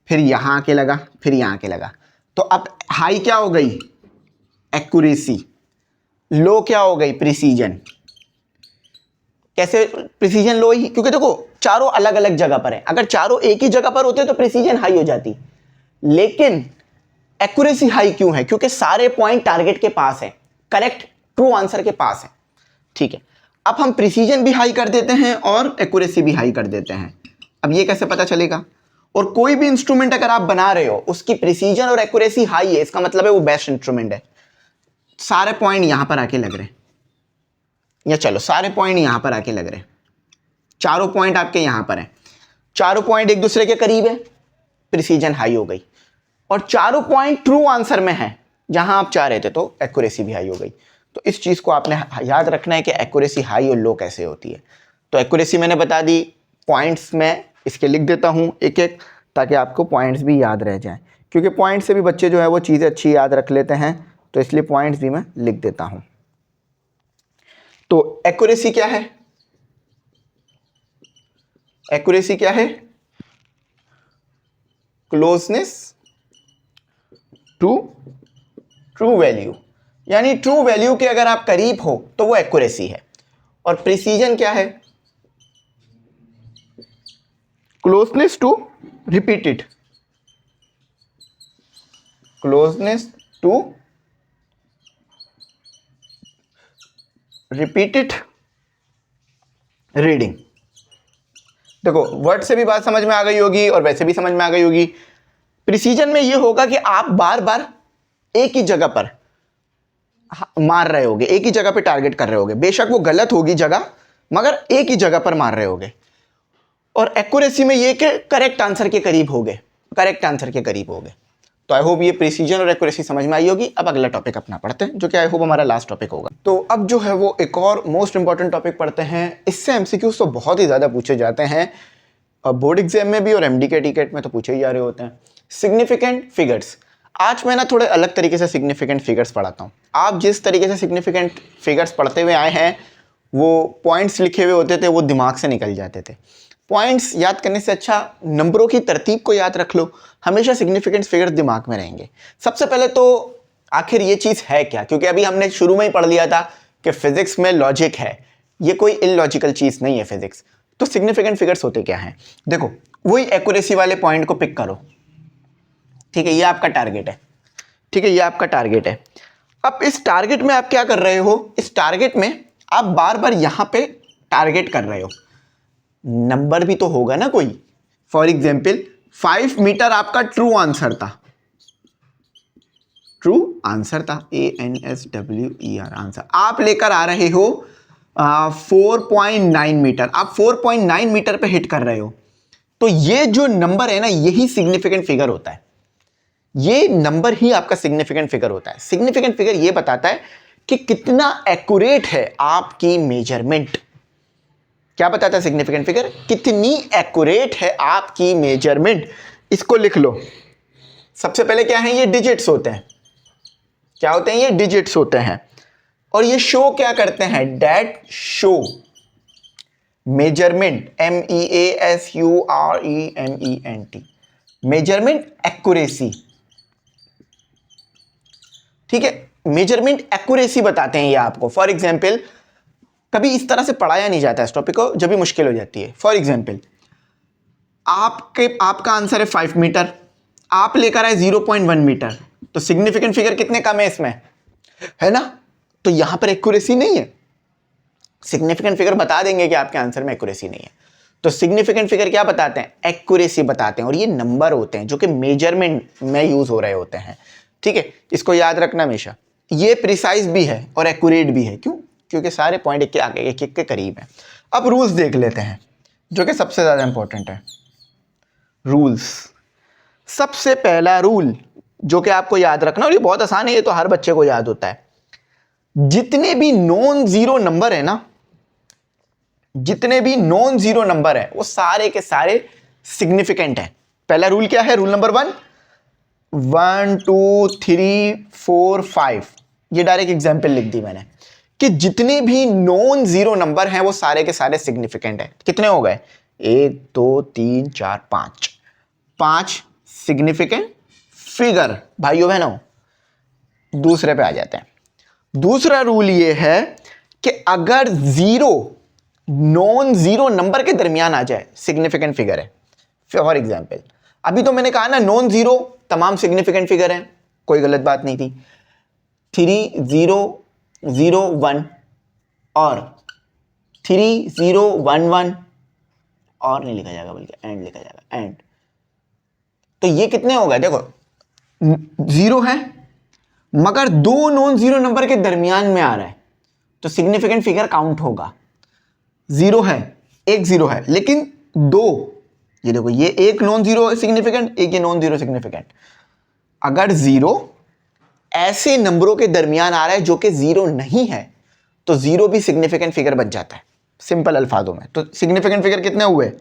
फिर यहां आके लगा, फिर यहां आके लगा, तो अब हाई क्या हो गई? एक्यूरेसी। लो क्या हो गई? प्रिसीजन। कैसे प्रिसीजन लो ही? क्योंकि देखो चारों अलग अलग जगह पर है, अगर चारों एक ही जगह पर होते तो प्रिसीजन हाई हो जाती, लेकिन एक्यूरेसी हाई क्यों है? क्योंकि सारे पॉइंट टारगेट के पास है, करेक्ट ट्रू आंसर के पास है। ठीक है, अब हम प्रिसीजन भी हाई कर देते हैं और एक्यूरेसी भी हाई कर देते हैं। अब ये कैसे पता चलेगा? और कोई भी इंस्ट्रूमेंट अगर आप बना रहे हो उसकी प्रिसीजन और एक्यूरेसी हाई है, इसका मतलब है वो बेस्ट इंस्ट्रूमेंट है। सारे पॉइंट यहां पर आके लग रहे हैं, या चलो सारे पॉइंट यहां पर आके लग रहे हैं, चारों पॉइंट आपके यहां पर हैं, चारों पॉइंट एक दूसरे के करीब है, प्रिसीजन हाई हो गई। और चारों पॉइंट ट्रू आंसर में है जहां आप चाह रहे थे, तो एक्यूरेसी भी हाई हो गई। तो इस चीज को आपने याद रखना है कि एक्यूरेसी हाई और लो कैसे होती है। तो एक्यूरेसी मैंने बता दी, पॉइंट्स में इसके लिख देता हूं एक एक, ताकि आपको पॉइंट्स भी याद रह जाएं, क्योंकि पॉइंट से भी बच्चे जो है वो चीज़ें अच्छी याद रख लेते हैं, तो इसलिए पॉइंट्स भी मैं लिख देता हूं। तो एक्यूरेसी क्या है? एक्यूरेसी क्या है? क्लोजनेस टू ट्रू वैल्यू, यानी ट्रू वैल्यू के अगर आप करीब हो तो वो एक्यूरेसी है। और प्रिसीजन क्या है? Closeness to repeated, closeness to repeated reading. देखो वर्ड से भी बात समझ में आ गई होगी और वैसे भी समझ में आ गई होगी। प्रिसीजन में ये होगा कि आप बार बार एक ही जगह पर मार रहे होगे, एक ही जगह पे टारगेट कर रहे होगे, बेशक वो गलत होगी जगह, मगर एक ही जगह पर मार रहे होगे। और एक्यूरेसी में ये कि करेक्ट आंसर के करीब होगे, करेक्ट आंसर के करीब होगे। तो आई होप ये प्रिसीजन और एक्यूरेसी समझ में आई होगी। अब अगला टॉपिक अपना पढ़ते हैं, जो कि आई होप हमारा लास्ट टॉपिक होगा। तो अब जो है वो एक और मोस्ट इंपॉर्टेंट टॉपिक पढ़ते हैं। इससे एमसीक्यूज तो बहुत ही ज़्यादा पूछे जाते हैं, बोर्ड एग्जाम में भी और एमडी के टिकट में तो पूछे ही जा रहे होते हैं। Significant figures. आज मैं ना थोड़े अलग तरीके से सिग्निफिकेंट फिगर्स पढ़ाता हूँ। आप जिस तरीके से सिग्निफिकेंट फिगर्स पढ़ते हुए आए हैं, वो पॉइंट्स लिखे हुए होते थे, वो दिमाग से निकल जाते थे। पॉइंट्स याद करने से अच्छा नंबरों की तरतीब को याद रख लो, हमेशा सिग्निफिकेंट फिगर्स दिमाग में रहेंगे। सबसे पहले तो आखिर ये चीज़ है क्या, क्योंकि अभी हमने शुरू में ही पढ़ लिया था कि फिजिक्स में लॉजिक है, ये कोई इलॉजिकल चीज़ नहीं है फिजिक्स। तो सिग्निफिकेंट फिगर्स होते क्या हैं? देखो वही एक्यूरेसी वाले पॉइंट को पिक करो, ठीक है, ये आपका टारगेट है, ठीक है, ये आपका टारगेट है। अब इस टारगेट में आप क्या कर रहे हो? इस टारगेट में आप बार बार यहां पे टारगेट कर रहे हो, नंबर भी तो होगा ना कोई। फॉर एग्जाम्पल 5 मीटर आपका ट्रू आंसर था, ट्रू आंसर था, ANSWER आंसर। आप लेकर आ रहे हो 4.9 मीटर, आप 4.9 मीटर पे हिट कर रहे हो, तो ये जो नंबर है ना, यही सिग्निफिकेंट फिगर होता है। ये नंबर ही आपका सिग्निफिकेंट फिगर होता है। सिग्निफिकेंट फिगर ये बताता है कि कितना एक्यूरेट है आपकी मेजरमेंट। क्या बताता है सिग्निफिकेंट फिगर? कितनी एक्यूरेट है आपकी मेजरमेंट। इसको लिख लो। सबसे पहले क्या है? ये डिजिट्स होते हैं। क्या होते हैं? ये डिजिट्स होते हैं। और ये शो क्या करते हैं? That show measurement, MEASUREMENT, measurement accuracy. ठीक है, मेजरमेंट एक्यूरेसी बताते हैं ये आपको। फॉर एग्जाम्पल कभी इस तरह से पढ़ाया नहीं जाता है इस टॉपिक को, जब भी मुश्किल हो जाती है। फॉर एग्जाम्पल आपका आंसर है 5 मीटर, आप लेकर आए 0.1 मीटर, तो सिग्निफिकेंट फिगर कितने कम है इसमें, है ना? तो यहां पर एक्यूरेसी नहीं है। सिग्निफिकेंट फिगर बता देंगे कि आपके आंसर में एक्यूरेसी नहीं है। तो सिग्निफिकेंट फिगर क्या बताते हैं? एक्यूरेसी बताते हैं। और ये नंबर होते हैं जो कि मेजरमेंट में यूज हो रहे होते हैं। ठीक है, इसको याद रखना हमेशा। ये प्रिसाइज भी है और एक्यूरेट भी है। क्यों? क्योंकि सारे पॉइंट एक एक के करीब हैं। अब रूल्स देख लेते हैं, जो कि सबसे ज्यादा इंपॉर्टेंट है। रूल्स, सबसे पहला रूल जो कि आपको याद रखना, और ये बहुत आसान है, ये तो हर बच्चे को याद होता है, जितने भी नॉन जीरो नंबर है ना, जितने भी नॉन जीरो नंबर है वो सारे के सारे सिग्निफिकेंट है। पहला रूल क्या है? रूल नंबर 1, 1 2 3 4 5, ये डायरेक्ट एग्जाम्पल लिख दी मैंने कि जितने भी नॉन जीरो नंबर हैं वो सारे के सारे सिग्निफिकेंट है। कितने हो गए? 1 2 3 4 5, 5 सिग्निफिकेंट फिगर। भाइयों बहनों, दूसरे पे आ जाते हैं। दूसरा रूल ये है कि अगर जीरो नॉन जीरो नंबर के दरमियान आ जाए, सिग्निफिकेंट फिगर है। फॉर एग्जाम्पल, अभी तो मैंने कहा ना नॉन जीरो तमाम सिग्निफिकेंट फिगर हैं, कोई गलत बात नहीं थी। 3 0 0 1 और 3 0 1 1 और नहीं लिखा जाएगा बल्कि एंड लिखा जाएगा, एंड। तो ये कितने हो गए? देखो, जीरो है मगर दो नॉन जीरो नंबर के दरमियान में आ रहा है तो सिग्निफिकेंट फिगर काउंट होगा। जीरो है, एक जीरो है, लेकिन दो, ये देखो, ये एक नॉन जीरो सिग्निफिकेंट, एक ये नॉन जीरो सिग्निफिकेंट। अगर जीरो ऐसे नंबरों के दरमियान आ रहा है जो कि जीरो नहीं है तो जीरो भी सिग्निफिकेंट फिगर बन जाता है, सिंपल अल्फाजों में। तो सिग्निफिकेंट फिगर कितने हुए?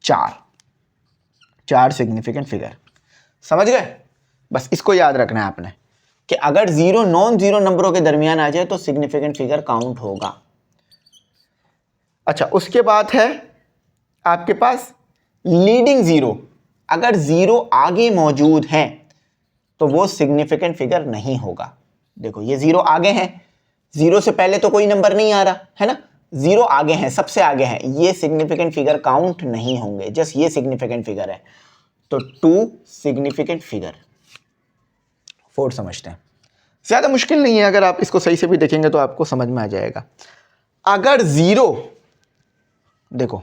4 सिग्निफिकेंट फिगर। समझ गए? बस इसको याद रखना है आपने कि अगर जीरो नॉन जीरो नंबरों के दरमियान आ जाए तो सिग्निफिकेंट फिगर काउंट होगा। अच्छा, उसके बाद है आपके पास लीडिंग जीरो। अगर जीरो आगे मौजूद है तो वो सिग्निफिकेंट फिगर नहीं होगा। देखो, ये जीरो आगे है, जीरो से पहले तो कोई नंबर नहीं आ रहा है ना, जीरो आगे है, सबसे आगे है, ये सिग्निफिकेंट फिगर काउंट नहीं होंगे, जस्ट ये सिग्निफिकेंट फिगर है। तो 2 सिग्निफिकेंट फिगर। 4 समझते हैं, ज्यादा मुश्किल नहीं है, अगर आप इसको सही से भी देखेंगे तो आपको समझ में आ जाएगा। अगर जीरो, देखो,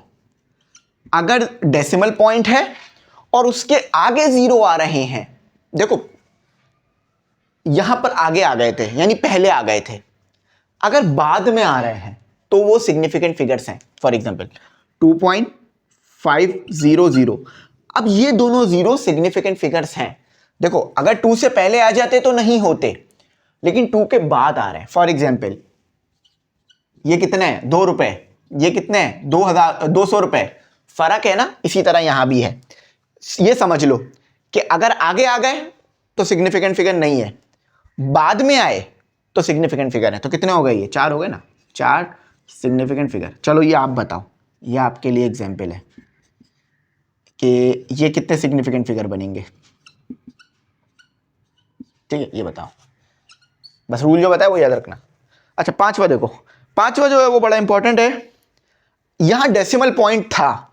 अगर डेसिमल पॉइंट है और उसके आगे जीरो आ रहे हैं, देखो यहां पर आगे आ गए थे यानी पहले आ गए थे, अगर बाद में आ रहे हैं तो वो सिग्निफिकेंट फिगर्स हैं। For example 2.500। अब ये दोनों जीरो सिग्निफिकेंट फिगर्स हैं। देखो, अगर 2 से पहले आ जाते तो नहीं होते, लेकिन 2 के बाद आ रहे हैं। फॉर एग्जाम्पल, ये कितने हैं? 2 रुपए, ये कितने हैं? 200 रुपए। फर्क है ना, इसी तरह यहां भी है। ये समझ लो कि अगर आगे आ गए तो सिग्निफिकेंट फिगर नहीं है, बाद में आए तो सिग्निफिकेंट फिगर है। तो कितने हो गए? ये 4 हो गए ना, 4 सिग्निफिकेंट फिगर। चलो ये आप बताओ, ये आपके लिए एग्जाम्पल है कि ये कितने सिग्निफिकेंट फिगर बनेंगे। ठीक है, ये बताओ, बस रूल जो बताया वो याद रखना। अच्छा, पांचवा देखो, पांचवा जो है वो बड़ा इंपॉर्टेंट है। यहां डेसिमल पॉइंट था,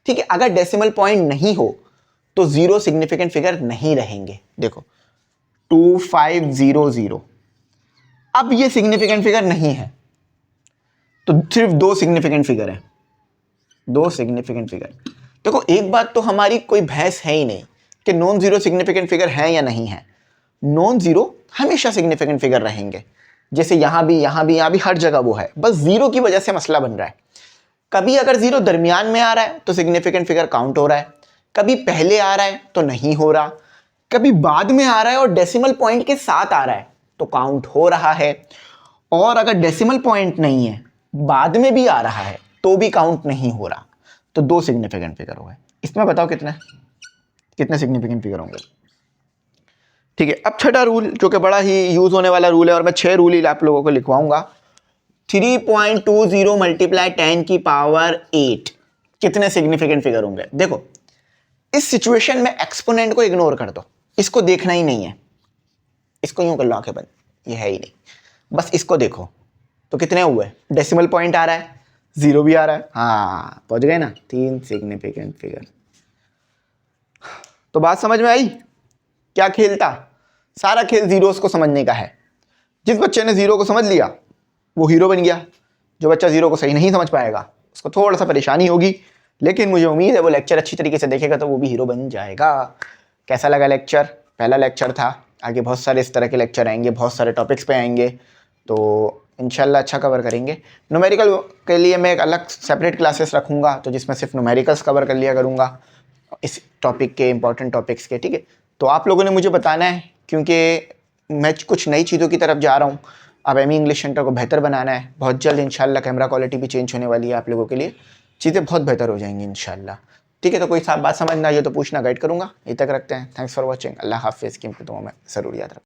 ठीक है, अगर डेसिमल पॉइंट नहीं हो तो जीरो सिग्निफिकेंट फिगर नहीं रहेंगे। देखो 2500, अब ये सिग्निफिकेंट फिगर नहीं है तो सिर्फ 2 सिग्निफिकेंट फिगर है, 2 सिग्निफिकेंट फिगर। देखो, एक बात तो हमारी कोई बहस है ही नहीं कि नॉन जीरो सिग्निफिकेंट फिगर है या नहीं है। नॉन जीरो हमेशा सिग्निफिकेंट फिगर रहेंगे, जैसे यहां भी, यहां भी, यहां भी, हर जगह वो है, बस जीरो की वजह से मसला बन रहा है। कभी अगर जीरो दरमियान में आ रहा है तो सिग्निफिकेंट फिगर काउंट हो रहा है, कभी पहले आ रहा है तो नहीं हो रहा, कभी बाद में आ रहा है और डेसिमल पॉइंट के साथ आ रहा है तो काउंट हो रहा है, और अगर डेसिमल पॉइंट नहीं है, बाद में भी आ रहा है तो भी काउंट नहीं हो रहा। तो 2 सिग्निफिकेंट फिगर हो गए। इसमें बताओ कितने कितने सिग्निफिकेंट फिगर होंगे। ठीक है, अब छठा रूल जो कि बड़ा ही यूज होने वाला रूल है, और मैं 6 रूल ही आप लोगों को लिखवाऊंगा। 3.20 मल्टीप्लाई 10 की पावर 8 कितने सिग्निफिकेंट फिगर होंगे। देखो, इस सिचुएशन में एक्सपोनेंट को इग्नोर कर दो, इसको देखना ही नहीं है, इसको यूं कर लो आंखें बंद, ये है ही नहीं, बस इसको देखो। तो कितने हुए? डेसिमल पॉइंट आ रहा है, जीरो भी आ रहा है, हाँ पहुंच गए ना, 3 सिग्निफिकेंट फिगर। तो बात समझ में आई? क्या खेल था? सारा खेल जीरोस को समझने का है। जिस बच्चे ने जीरो को समझ लिया वो हीरो बन गया, जो बच्चा जीरो को सही नहीं समझ पाएगा उसको थोड़ा सा परेशानी होगी, लेकिन मुझे उम्मीद है वो लेक्चर अच्छी तरीके से देखेगा तो वो भी हीरो बन जाएगा। कैसा लगा लेक्चर? पहला लेक्चर था, आगे बहुत सारे इस तरह के लेक्चर आएंगे, बहुत सारे टॉपिक्स पे आएंगे, तो इंशाल्लाह अच्छा कवर करेंगे। न्यूमेरिकल के लिए मैं एक अलग सेपरेट क्लासेस रखूँगा तो जिसमें सिर्फ न्यूमेरिकल्स कवर कर लिया करूँगा, इस टॉपिक के, इंपॉर्टेंट टॉपिक्स के, ठीक है। तो आप लोगों ने मुझे बताना है, क्योंकि मैं कुछ नई चीज़ों की तरफ जा रहा हूँ। अब एमई इंग्लिश सेंटर को बेहतर बनाना है। बहुत जल्द इंशाल्लाह कैमरा क्वालिटी भी चेंज होने वाली है, आप लोगों के लिए चीज़ें बहुत बेहतर हो जाएंगी इंशाल्लाह। ठीक है, तो कोई बात समझ ना आइए तो पूछना, गाइड करूँगा। यहीं तक रखते हैं। Thanks for watching. अल्लाह हाफिज़। कीमती दुआ में ज़रूर याद रखना।